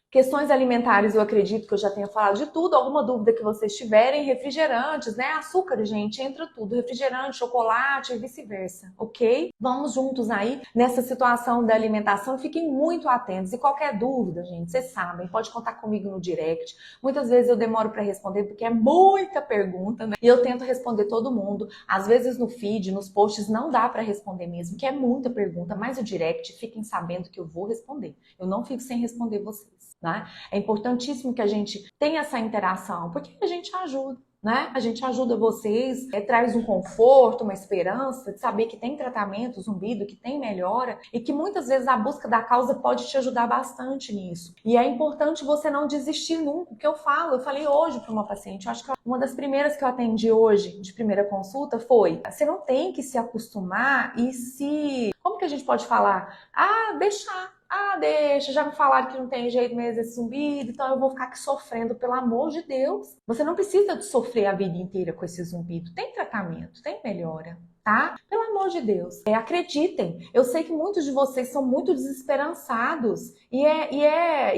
A: Questões alimentares, eu acredito que eu já tenha falado de tudo. Alguma dúvida que vocês tiverem, refrigerantes, né? Açúcar, gente, entra tudo. Refrigerante, chocolate e vice-versa, ok? Vamos juntos aí nessa situação da alimentação. Fiquem muito atentos. E qualquer dúvida, gente, vocês sabem, pode contar comigo no direct. Muitas vezes eu demoro para responder porque é muita pergunta, né? E eu tento responder todo mundo. Às vezes no feed, nos posts, não dá para responder mesmo, que é muita pergunta. Mas o direct, fiquem sabendo que eu vou responder. Eu não fico sem responder vocês. Né? É importantíssimo que a gente tenha essa interação, porque a gente ajuda, né? A gente ajuda vocês, traz um conforto, uma esperança de saber que tem tratamento, zumbido, que tem melhora e que muitas vezes a busca da causa pode te ajudar bastante nisso. E é importante você não desistir nunca. O que eu falei hoje para uma paciente, eu acho que uma das primeiras que eu atendi hoje, de primeira consulta, foi: você não tem que se acostumar e como que a gente pode falar? Deixar. Deixa, já me falaram que não tem jeito mesmo esse zumbido, então eu vou ficar aqui sofrendo, pelo amor de Deus. Você não precisa de sofrer a vida inteira com esse zumbido. Tem tratamento, tem melhora, tá? Pelo amor de Deus. Acreditem, eu sei que muitos de vocês são muito desesperançados e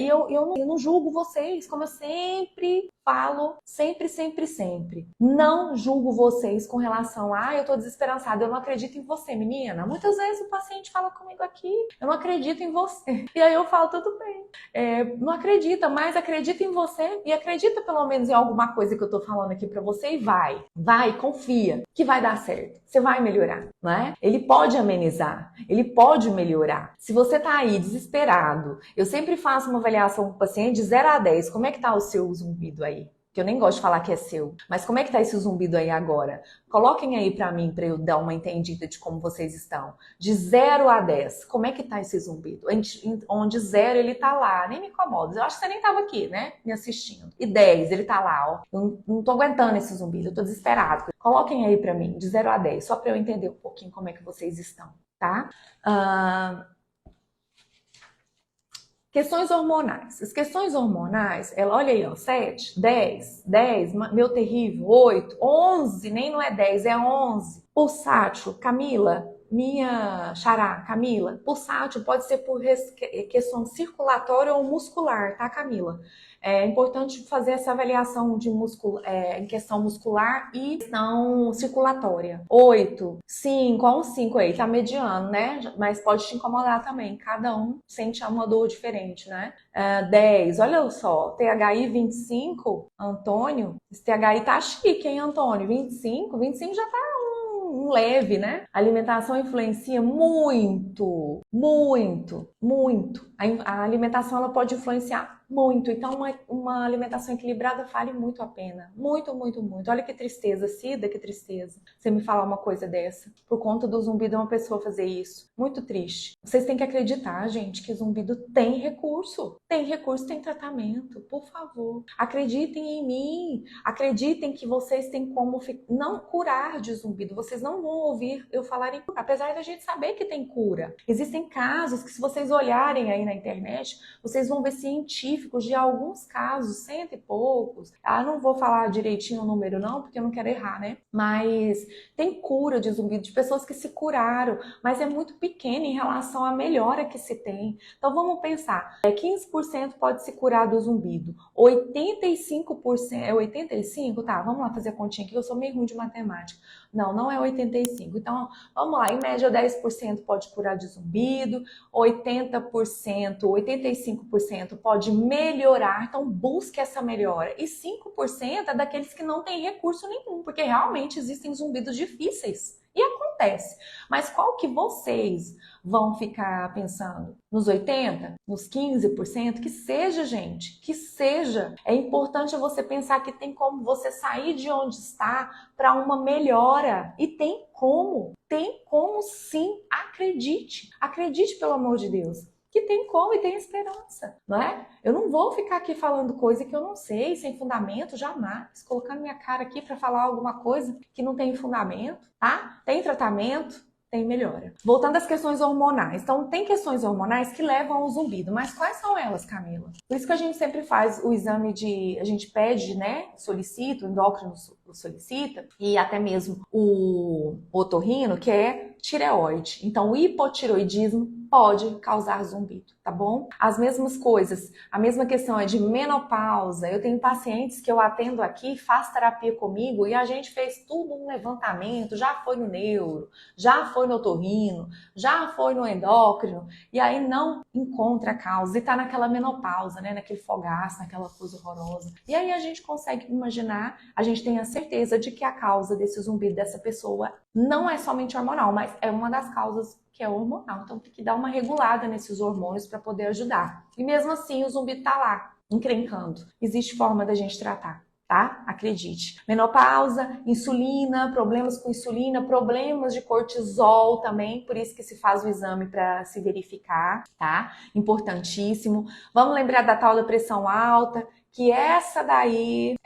A: eu não julgo vocês, como eu sempre falo, sempre. Não julgo vocês com relação a, eu tô desesperançada, eu não acredito em você, menina. Muitas vezes o paciente fala comigo aqui, eu não acredito em você. E aí eu falo, tudo bem, não acredita, mas acredita em você e acredita pelo menos em alguma coisa que eu tô falando aqui pra você e vai, confia, que vai dar certo. Você vai melhorar, não é? Ele pode amenizar, ele pode melhorar. Se você tá aí desesperado, eu sempre faço uma avaliação com o paciente de 0 a 10. Como é que tá o seu zumbido aí? Que eu nem gosto de falar que é seu, mas como é que tá esse zumbido aí agora? Coloquem aí pra mim, pra eu dar uma entendida de como vocês estão. De 0 a 10, como é que tá esse zumbido? Onde 0 ele tá lá, nem me incomoda. Eu acho que você nem tava aqui, né, me assistindo. E 10, ele tá lá, ó. Eu não tô aguentando esse zumbido, eu tô desesperado. Coloquem aí pra mim, de 0 a 10, só pra eu entender um pouquinho como é que vocês estão, tá? Questões hormonais. As questões hormonais, olha aí, ó, 7, 10, meu terrível, 8, 11, nem não é 10, é 11. Pulsátil, Camila, minha xará, Camila, pulsátil pode ser por questão circulatória ou muscular, tá, Camila? É importante fazer essa avaliação de em questão muscular e questão circulatória. 8, 5, ó, um 5 aí, tá mediano, né? Mas pode te incomodar também. Cada um sente uma dor diferente, né? 10, olha só, THI 25, Antônio. Esse THI tá chique, hein, Antônio? 25 já tá um leve, né? A alimentação influencia muito, muito, muito. A alimentação ela pode influenciar muito. Então, uma alimentação equilibrada vale muito a pena. Muito, muito, muito. Olha que tristeza, Cida, que tristeza. Você me falar uma coisa dessa. Por conta do zumbido, uma pessoa fazer isso. Muito triste. Vocês têm que acreditar, gente, que zumbido tem recurso. Tem recurso, tem tratamento. Por favor. Acreditem em mim. Acreditem que vocês têm como não curar de zumbido. Vocês não vão ouvir eu falar em cura. Apesar da gente saber que tem cura. Existem casos que, se vocês olharem aí na internet, vocês vão ver científicos de alguns casos, 100 e poucos. Não vou falar direitinho o número não, porque eu não quero errar, né? Mas tem cura de zumbido, de pessoas que se curaram, mas é muito pequeno em relação à melhora que se tem. Então vamos pensar, 15% pode se curar do zumbido, 85%, é 85? Tá, vamos lá fazer a continha aqui, eu sou meio ruim de matemática. Não é 85. Então, vamos lá, em média 10% pode curar de zumbido, 80%, 85% pode melhorar, então busque essa melhora. E 5% é daqueles que não têm recurso nenhum, porque realmente existem zumbidos difíceis. E acontece. Mas qual que vocês vão ficar pensando? Nos 80%? Nos 15%? Que seja, gente. Que seja. É importante você pensar que tem como você sair de onde está para uma melhora. E tem como. Tem como sim. Acredite. Acredite, pelo amor de Deus. Que tem como e tem esperança, não é? Eu não vou ficar aqui falando coisa que eu não sei, sem fundamento, jamais. Colocando minha cara aqui para falar alguma coisa que não tem fundamento, tá? Tem tratamento, tem melhora. Voltando às questões hormonais. Então, tem questões hormonais que levam ao zumbido, mas quais são elas, Camila? Por isso que a gente sempre faz o exame a gente pede, né? Solicita, o endócrino solicita, e até mesmo o otorrino, que é tireoide. Então, o hipotireoidismo pode causar zumbido, tá bom? As mesmas coisas, a mesma questão é de menopausa. Eu tenho pacientes que eu atendo aqui, faz terapia comigo e a gente fez tudo um levantamento, já foi no neuro, já foi no otorrino, já foi no endócrino e aí não encontra a causa e tá naquela menopausa, né? Naquele fogaço, naquela coisa horrorosa. E aí a gente consegue imaginar, a gente tem a certeza de que a causa desse zumbido dessa pessoa não é somente hormonal, mas é uma das causas que é hormonal. Então tem que dar uma regulada nesses hormônios para poder ajudar. E mesmo assim o zumbido tá lá, encrencando. Existe forma da gente tratar, tá? Acredite. Menopausa, insulina, problemas com insulina, problemas de cortisol também, por isso que se faz o exame para se verificar, tá? Importantíssimo. Vamos lembrar da tal da pressão alta, que essa daí,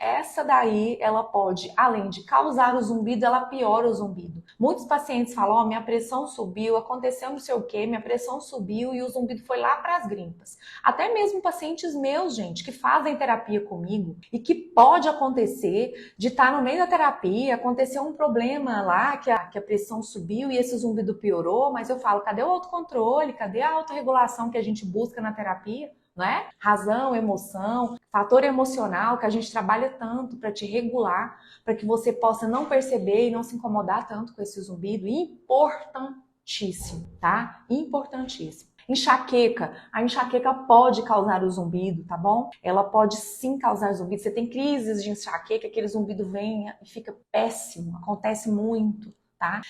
A: ela pode, além de causar o zumbido, ela piora o zumbido. Muitos pacientes falam, minha pressão subiu, aconteceu não sei o que, minha pressão subiu e o zumbido foi lá para as grimpas. Até mesmo pacientes meus, gente, que fazem terapia comigo e que pode acontecer de estar no meio da terapia, acontecer um problema lá, que a pressão subiu e esse zumbido piorou, mas eu falo, cadê o autocontrole, cadê a autorregulação que a gente busca na terapia? Não é? Razão, emoção, fator emocional que a gente trabalha tanto para te regular, para que você possa não perceber e não se incomodar tanto com esse zumbido. Importantíssimo, tá? Importantíssimo. Enxaqueca. A enxaqueca pode causar o zumbido, tá bom? Ela pode sim causar zumbido. Você tem crises de enxaqueca, aquele zumbido vem e fica péssimo, acontece muito, tá?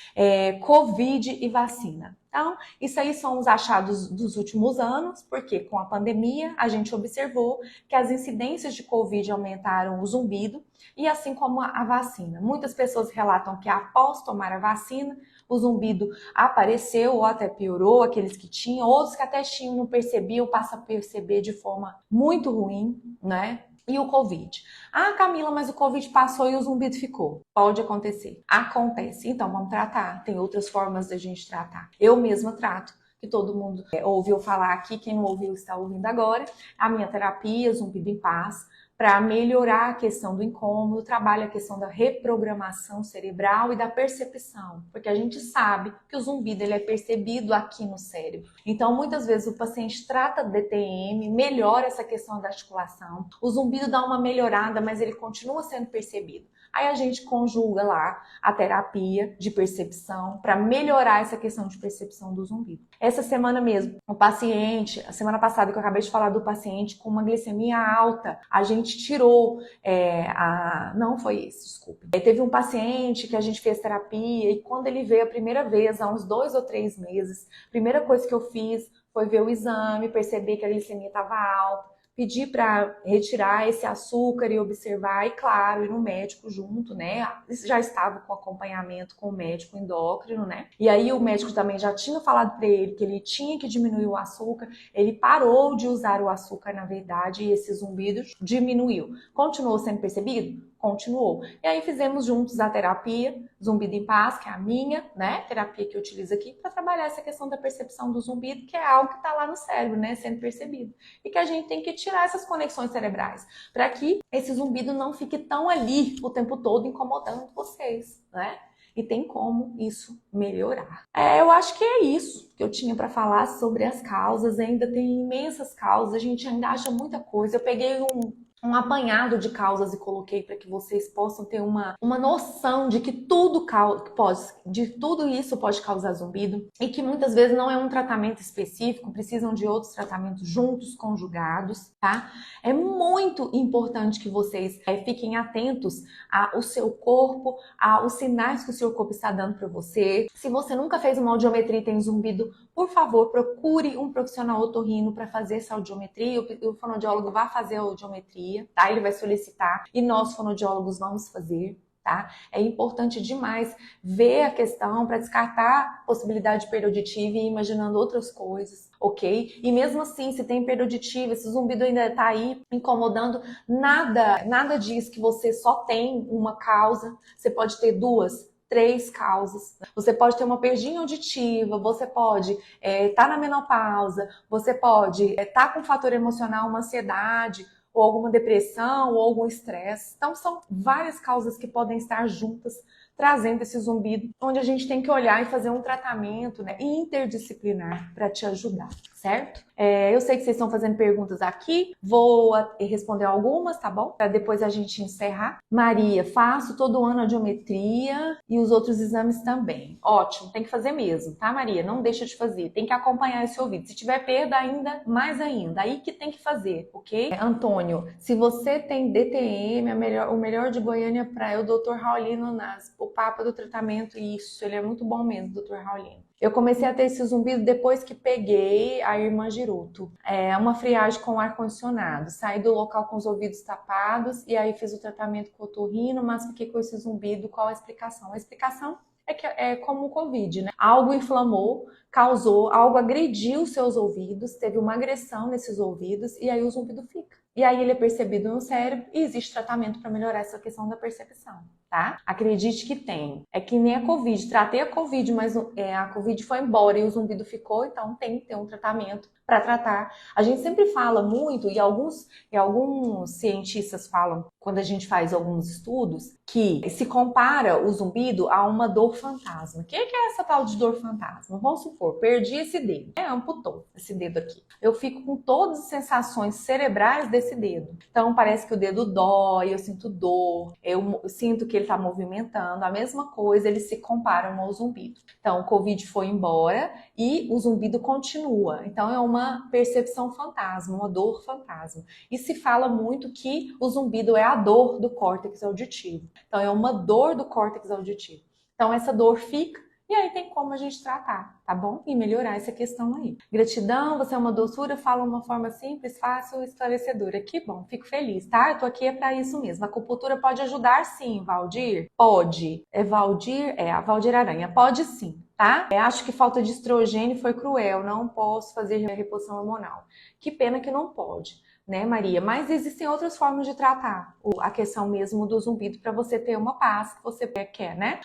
A: Covid e vacina. Então, isso aí são os achados dos últimos anos, porque com a pandemia a gente observou que as incidências de Covid aumentaram o zumbido e assim como a vacina. Muitas pessoas relatam que após tomar a vacina, o zumbido apareceu ou até piorou, aqueles que tinham, outros que até tinham não percebiam, passam a perceber de forma muito ruim, né? E o Covid. Camila, mas o Covid passou e o zumbido ficou. Pode acontecer. Acontece. Então, vamos tratar. Tem outras formas da gente tratar. Eu mesma trato, que todo mundo ouviu falar aqui, quem não ouviu está ouvindo agora. A minha terapia, Zumbido em Paz, para melhorar a questão do incômodo, trabalha a questão da reprogramação cerebral e da percepção, porque a gente sabe que o zumbido ele é percebido aqui no cérebro. Então, muitas vezes o paciente trata DTM, melhora essa questão da articulação, o zumbido dá uma melhorada, mas ele continua sendo percebido. Aí a gente conjuga lá a terapia de percepção para melhorar essa questão de percepção do zumbido. Essa semana mesmo, o paciente, a semana passada que eu acabei de falar do paciente com uma glicemia alta, a gente tirou não foi esse, desculpe. Teve um paciente que a gente fez terapia e quando ele veio a primeira vez, há uns 2 ou 3 meses, a primeira coisa que eu fiz foi ver o exame, perceber que a glicemia estava alta, pedir para retirar esse açúcar e observar, e claro, ir no médico junto, né? Já estava com acompanhamento com o médico endócrino, né? E aí o médico também já tinha falado para ele que ele tinha que diminuir o açúcar, ele parou de usar o açúcar, na verdade, e esse zumbido diminuiu. Continuou sendo percebido? Continuou. E aí fizemos juntos a terapia Zumbido em Paz, que é a minha, né, terapia que eu utilizo aqui para trabalhar essa questão da percepção do zumbido, que é algo que está lá no cérebro, né, sendo percebido. E que a gente tem que tirar essas conexões cerebrais para que esse zumbido não fique tão ali o tempo todo incomodando vocês, né? E tem como isso melhorar. Eu acho que é isso que eu tinha para falar sobre as causas. Ainda tem imensas causas, a gente ainda acha muita coisa. Eu peguei um apanhado de causas e coloquei para que vocês possam ter uma noção de que tudo isso pode causar zumbido e que muitas vezes não é um tratamento específico, precisam de outros tratamentos juntos, conjugados, tá? É muito importante que vocês fiquem atentos ao seu corpo, aos sinais que o seu corpo está dando para você. Se você nunca fez uma audiometria e tem zumbido, por favor, procure um profissional otorrino para fazer essa audiometria. O fonoaudiólogo vai fazer a audiometria, tá? Ele vai solicitar e nós, fonoaudiólogos, vamos fazer, tá? É importante demais ver a questão para descartar a possibilidade de perda auditiva e ir imaginando outras coisas, ok? E mesmo assim, se tem perda auditiva, esse zumbido ainda está aí incomodando, nada diz que você só tem uma causa, você pode ter 2, 3 causas. Você pode ter uma perdinha auditiva, você pode estar na menopausa, você pode estar com um fator emocional, uma ansiedade, ou alguma depressão, ou algum estresse. Então, são várias causas que podem estar juntas, trazendo esse zumbido, onde a gente tem que olhar e fazer um tratamento, né, interdisciplinar para te ajudar, certo? Eu sei que vocês estão fazendo perguntas aqui, vou responder algumas, tá bom? Para depois a gente encerrar. Maria, faço todo ano a audiometria e os outros exames também. Ótimo, tem que fazer mesmo, tá, Maria? Não deixa de fazer, tem que acompanhar esse ouvido. Se tiver perda ainda, mais ainda, aí que tem que fazer, ok? Antônio, se você tem DTM, o melhor de Goiânia para o Dr. Raulino Nas, o Papa do tratamento, isso, ele é muito bom mesmo, Dr. Raulino. Eu comecei a ter esse zumbido depois que peguei a irmã Giruto. Uma friagem com ar-condicionado. Saí do local com os ouvidos tapados e aí fiz o tratamento com otorrino, mas fiquei com esse zumbido. Qual a explicação? A explicação é que é como o Covid, né? Algo inflamou, algo agrediu seus ouvidos, teve uma agressão nesses ouvidos e aí o zumbido fica. E aí ele é percebido no cérebro e existe tratamento para melhorar essa questão da percepção, tá? Acredite que tem. É que nem a Covid. Tratei a Covid, mas a Covid foi embora e o zumbido ficou, então tem que ter um tratamento para tratar. A gente sempre fala muito, e alguns cientistas falam, quando a gente faz alguns estudos, que se compara o zumbido a uma dor fantasma. O que é essa tal de dor fantasma? Vamos supor, perdi esse dedo, amputou esse dedo aqui. Eu fico com todas as sensações cerebrais desse dedo. Então parece que o dedo dói, eu sinto dor, eu sinto que ele está movimentando. A mesma coisa, eles se comparam ao zumbido. Então o Covid foi embora e o zumbido continua. Então é uma percepção fantasma, uma dor fantasma. E se fala muito que o zumbido é a dor do córtex auditivo. Então é uma dor do córtex auditivo. Então essa dor fica e aí tem como a gente tratar, tá bom? E melhorar essa questão aí. Gratidão, você é uma doçura, fala uma forma simples, fácil e esclarecedora. Que bom, fico feliz, tá? Eu tô aqui para isso mesmo. A acupuntura pode ajudar sim, Valdir? Pode. A Valdir Aranha, pode sim. Tá? Acho que falta de estrogênio foi cruel, não posso fazer reposição hormonal. Que pena que não pode. né, Maria? Mas existem outras formas de tratar a questão mesmo do zumbido para você ter uma paz que você quer, né?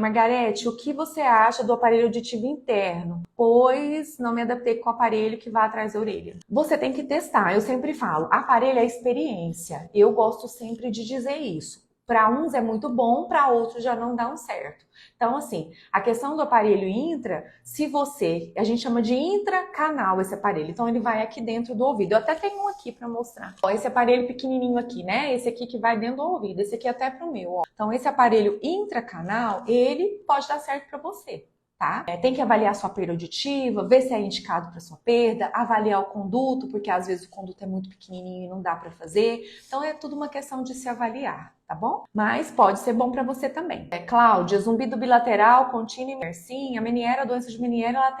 A: Margarete, o que você acha do aparelho auditivo interno? Pois não me adaptei com o aparelho que vai atrás da orelha. Você tem que testar, eu sempre falo, aparelho é experiência. Eu gosto sempre de dizer isso. Para uns é muito bom, para outros já não dá um certo. Então, assim, a questão do aparelho intra, se você, a gente chama de intracanal esse aparelho, então ele vai aqui dentro do ouvido. Eu até tenho um aqui para mostrar. Ó, esse aparelho pequenininho aqui, né? Esse aqui que vai dentro do ouvido, esse aqui até pro meu, ó. Então, esse aparelho intracanal, ele pode dar certo para você. Tá? Tem que avaliar sua perda auditiva, ver se é indicado para sua perda, avaliar o conduto, porque às vezes o conduto é muito pequenininho e não dá para fazer. Então é tudo uma questão de se avaliar, tá bom? Mas pode ser bom para você também. Cláudia, zumbido bilateral, contínuo e sim, a Meniere, a doença de Meniere, ela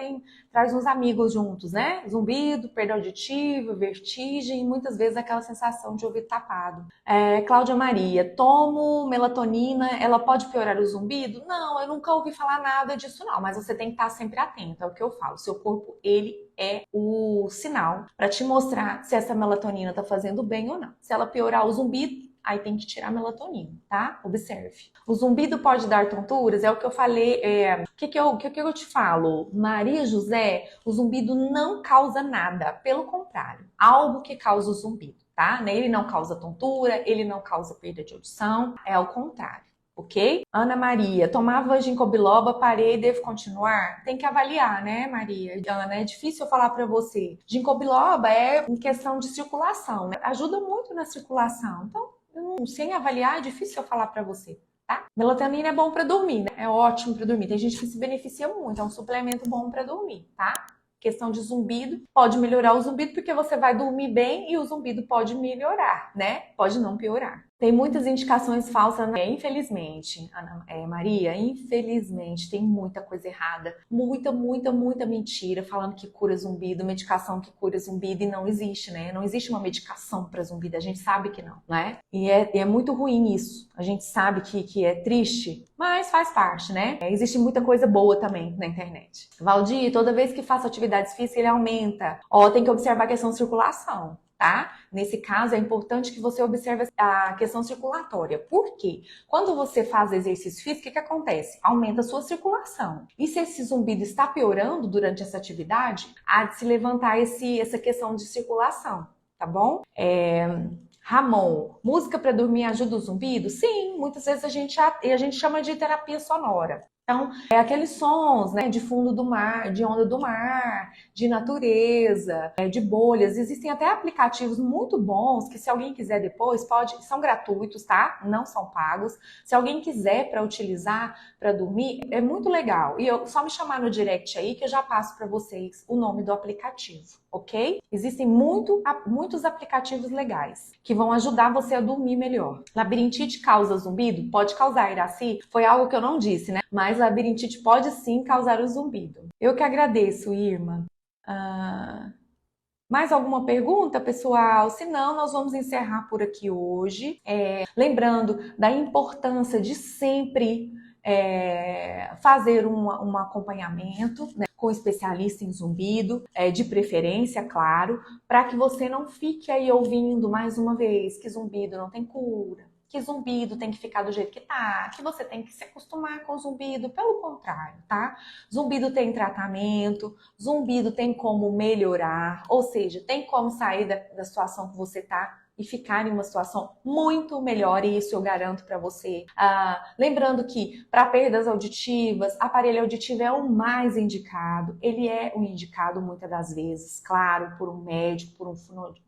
A: traz uns amigos juntos, né? Zumbido, perda auditiva, vertigem e muitas vezes aquela sensação de ouvido tapado. Cláudia Maria, tomo melatonina, ela pode piorar o zumbido? Não, eu nunca ouvi falar nada disso não, mas você tem que estar sempre atento, é o que eu falo. Seu corpo, ele é o sinal para te mostrar se essa melatonina está fazendo bem ou não. Se ela piorar o zumbido, aí tem que tirar a melatonina, tá? Observe. O zumbido pode dar tonturas, é o que eu falei, o que eu te falo? Maria José, o zumbido não causa nada, pelo contrário, algo que causa o zumbido, tá? Ele não causa tontura, ele não causa perda de audição, é ao contrário. Ok? Ana Maria, tomava ginkgo biloba, parei, devo continuar? Tem que avaliar, né, Maria? Ana, é difícil eu falar para você. Ginkgo biloba é em questão de circulação, né? Ajuda muito na circulação. Então, sem avaliar, é difícil eu falar para você, tá? Melatonina é bom para dormir, né? É ótimo para dormir. Tem gente que se beneficia muito, é um suplemento bom para dormir, tá? Questão de zumbido, pode melhorar o zumbido porque você vai dormir bem e o zumbido pode melhorar, né? Pode não piorar. Tem muitas indicações falsas, né? Infelizmente, Maria, infelizmente tem muita coisa errada. Muita mentira falando que cura zumbido, medicação que cura zumbido e não existe, né? Não existe uma medicação para zumbido, a gente sabe que não, né? E é muito ruim isso. A gente sabe que é triste, mas faz parte, né? Existe muita coisa boa também na internet. Valdir, toda vez que faço atividades físicas, ele aumenta. Ó, tem que observar a questão de circulação. Tá? Nesse caso, é importante que você observe a questão circulatória. Por quê? Quando você faz exercício físico, o que acontece? Aumenta a sua circulação. E se esse zumbido está piorando durante essa atividade, há de se levantar essa questão de circulação, tá bom? Ramon, música para dormir ajuda o zumbido? Sim, muitas vezes a gente chama de terapia sonora. Então, aqueles sons, né, de fundo do mar, de onda do mar, de natureza, de bolhas. Existem até aplicativos muito bons que, se alguém quiser depois, são gratuitos, tá? Não são pagos. Se alguém quiser para utilizar, para dormir, é muito legal. E só me chamar no direct aí que eu já passo para vocês o nome do aplicativo, ok? Existem muitos aplicativos legais que vão ajudar você a dormir melhor. Labirintite causa zumbido? Pode causar, Iraci. Foi algo que eu não disse, né? Mas labirintite pode sim causar o zumbido. Eu que agradeço, Irma. Mais alguma pergunta, pessoal? Se não, nós vamos encerrar por aqui hoje. Lembrando da importância de sempre fazer um acompanhamento, né, com especialista em zumbido, de preferência, claro, para que você não fique aí ouvindo mais uma vez que zumbido não tem cura, que zumbido tem que ficar do jeito que tá, que você tem que se acostumar com o zumbido. Pelo contrário, tá? Zumbido tem tratamento, zumbido tem como melhorar, ou seja, tem como sair da situação que você tá e ficar em uma situação muito melhor, e isso eu garanto para você. Lembrando que para perdas auditivas, aparelho auditivo é o mais indicado. Ele é o indicado muitas das vezes, claro, por um médico,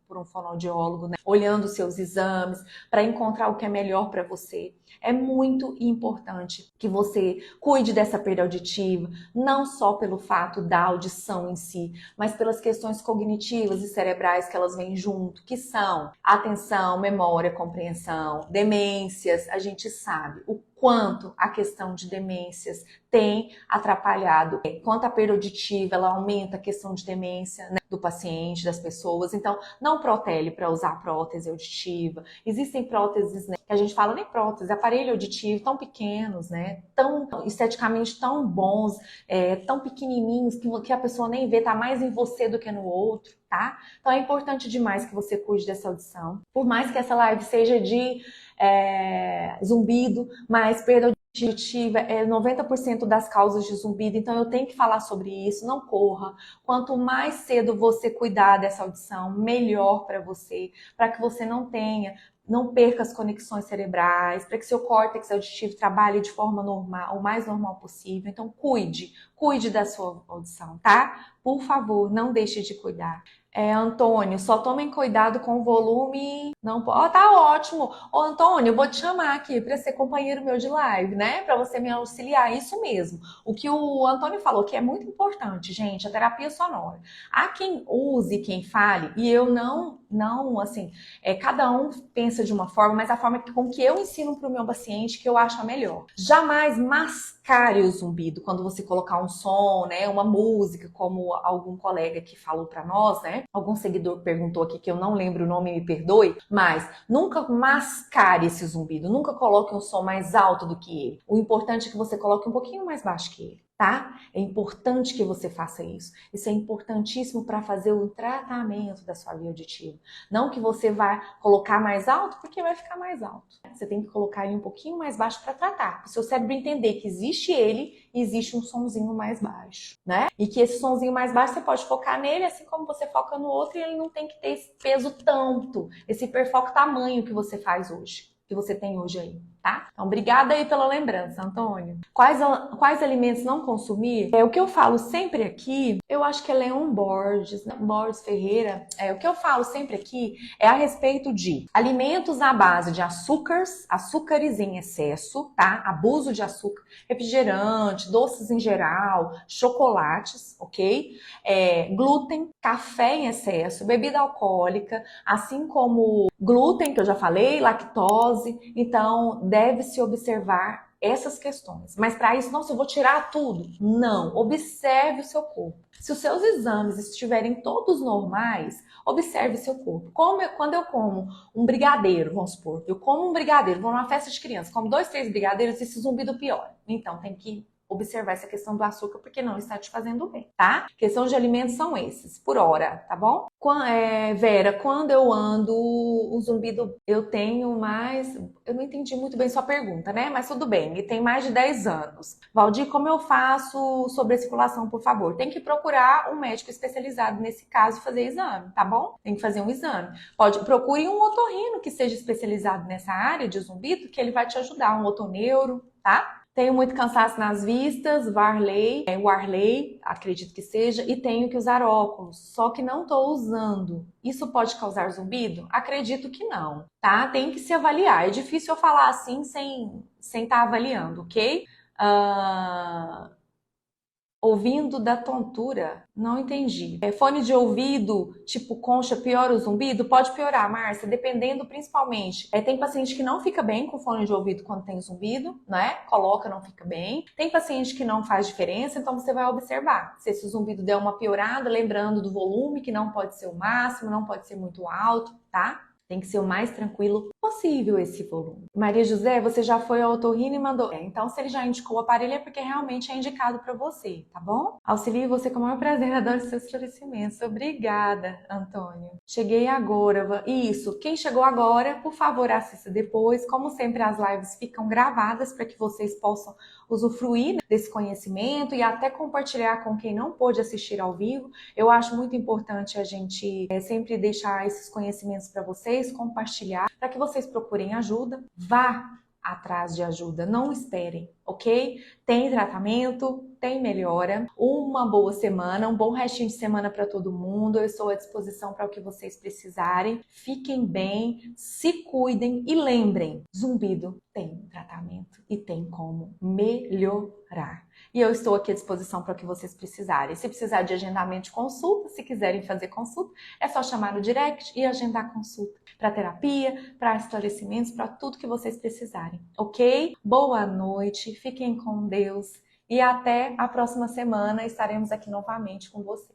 A: por um fonoaudiólogo, né? Olhando os seus exames para encontrar o que é melhor para você. É muito importante que você cuide dessa perda auditiva, não só pelo fato da audição em si, mas pelas questões cognitivas e cerebrais que elas vêm junto, que são atenção, memória, compreensão, demências. A gente sabe o quanto a questão de demências tem atrapalhado, quanto a perda auditiva ela aumenta a questão de demência, né, do paciente, das pessoas. Então, não protele para usar prótese auditiva. Existem próteses, né, que a gente fala nem prótese, aparelho auditivo, tão pequenos, né, tão esteticamente tão bons, tão pequenininhos que a pessoa nem vê, tá mais em você do que no outro. tá? Então é importante demais que você cuide dessa audição. Por mais que essa live seja de zumbido, mas perda auditiva é 90% das causas de zumbido, então eu tenho que falar sobre isso, não corra. Quanto mais cedo você cuidar dessa audição, melhor para você, para que você não perca as conexões cerebrais, para que seu córtex auditivo trabalhe de forma normal, o mais normal possível. Então cuide da sua audição, tá? Por favor, não deixe de cuidar. Antônio, só tomem cuidado com o volume. Não pode. Tá ótimo. Ô, Antônio, eu vou te chamar aqui para ser companheiro meu de live, né? Para você me auxiliar. Isso mesmo. O que o Antônio falou que é muito importante, gente, a terapia sonora. Há quem use, quem fale, e eu não, assim, cada um pensa de uma forma, mas a forma com que eu ensino para o meu paciente que eu acho a melhor. Jamais mascare o zumbido quando você colocar um som, né? Uma música, como algum colega que falou para nós, né? Algum seguidor perguntou aqui que eu não lembro o nome, me perdoe, mas nunca mascare esse zumbido, nunca coloque um som mais alto do que ele. O importante é que você coloque um pouquinho mais baixo que ele, tá? É importante que você faça isso. Isso é importantíssimo para fazer o tratamento da sua via auditiva. Não que você vá colocar mais alto, porque vai ficar mais alto. Você tem que colocar ele um pouquinho mais baixo para tratar. Para o seu cérebro entender que existe ele e existe um sonzinho mais baixo, né? E que esse sonzinho mais baixo você pode focar nele, assim como você foca no outro, e ele não tem que ter esse peso tanto, esse hiperfoco tamanho que você faz hoje, que você tem hoje aí, tá? Então, obrigada aí pela lembrança, Antônio. Quais alimentos não consumir? O que eu falo sempre aqui, eu acho que é Leon Borges, né? Borges Ferreira. O que eu falo sempre aqui é a respeito de alimentos à base de açúcares em excesso, tá? Abuso de açúcar, refrigerante, doces em geral, chocolates, ok? Glúten, café em excesso, bebida alcoólica, assim como glúten, que eu já falei, lactose. Então, deve-se observar essas questões. Mas para isso, nossa, eu vou tirar tudo. Não, observe o seu corpo. Se os seus exames estiverem todos normais, observe seu corpo. Quando eu como um brigadeiro, vamos supor, eu como um brigadeiro, vou numa festa de criança, como 2, 3 brigadeiros, esse zumbido piora. Então, tem que observar essa questão do açúcar, porque não está te fazendo bem, tá? Questão de alimentos são esses, por hora, tá bom? Vera, quando eu ando, o zumbido eu tenho mais... Eu não entendi muito bem sua pergunta, né? Mas tudo bem, ele tem mais de 10 anos. Valdir, como eu faço sobre a circulação, por favor? Tem que procurar um médico especializado nesse caso e fazer exame, tá bom? Tem que fazer um exame. Procure um otorrino que seja especializado nessa área de zumbido, que ele vai te ajudar, um otoneuro, tá? Tenho muito cansaço nas vistas, Warley, acredito que seja, e tenho que usar óculos, só que não estou usando. Isso pode causar zumbido? Acredito que não, tá? Tem que se avaliar. É difícil eu falar assim sem estar avaliando, ok? Ouvindo da tontura? Não entendi. Fone de ouvido, tipo concha, piora o zumbido? Pode piorar, Márcia, dependendo principalmente. Tem paciente que não fica bem com fone de ouvido quando tem zumbido, né? Coloca, não fica bem. Tem paciente que não faz diferença, então você vai observar. Se esse zumbido der uma piorada, lembrando do volume, que não pode ser o máximo, não pode ser muito alto, tá? Tem que ser o mais tranquilo possível esse volume. Maria José, você já foi ao otorrino e mandou... Então, se ele já indicou o aparelho, é porque realmente é indicado para você, tá bom? Auxilio você com o maior prazer, adoro seus esclarecimentos. Obrigada, Antônio. Cheguei agora. Isso, quem chegou agora, por favor, assista depois. Como sempre, as lives ficam gravadas para que vocês possam usufruir desse conhecimento e até compartilhar com quem não pôde assistir ao vivo. Eu acho muito importante a gente sempre deixar esses conhecimentos para vocês, compartilhar, para que vocês procurem ajuda. Vá atrás de ajuda, não esperem, ok? Tem tratamento, tem melhora. Uma boa semana, um bom restinho de semana para todo mundo. Eu estou à disposição para o que vocês precisarem. Fiquem bem, se cuidem e lembrem, zumbido tem tratamento e tem como melhorar. E eu estou aqui à disposição para o que vocês precisarem. Se precisar de agendamento de consulta, se quiserem fazer consulta, é só chamar no direct e agendar consulta para terapia, para esclarecimentos, para tudo que vocês precisarem, ok? Boa noite, fiquem com Deus e até a próxima semana estaremos aqui novamente com vocês.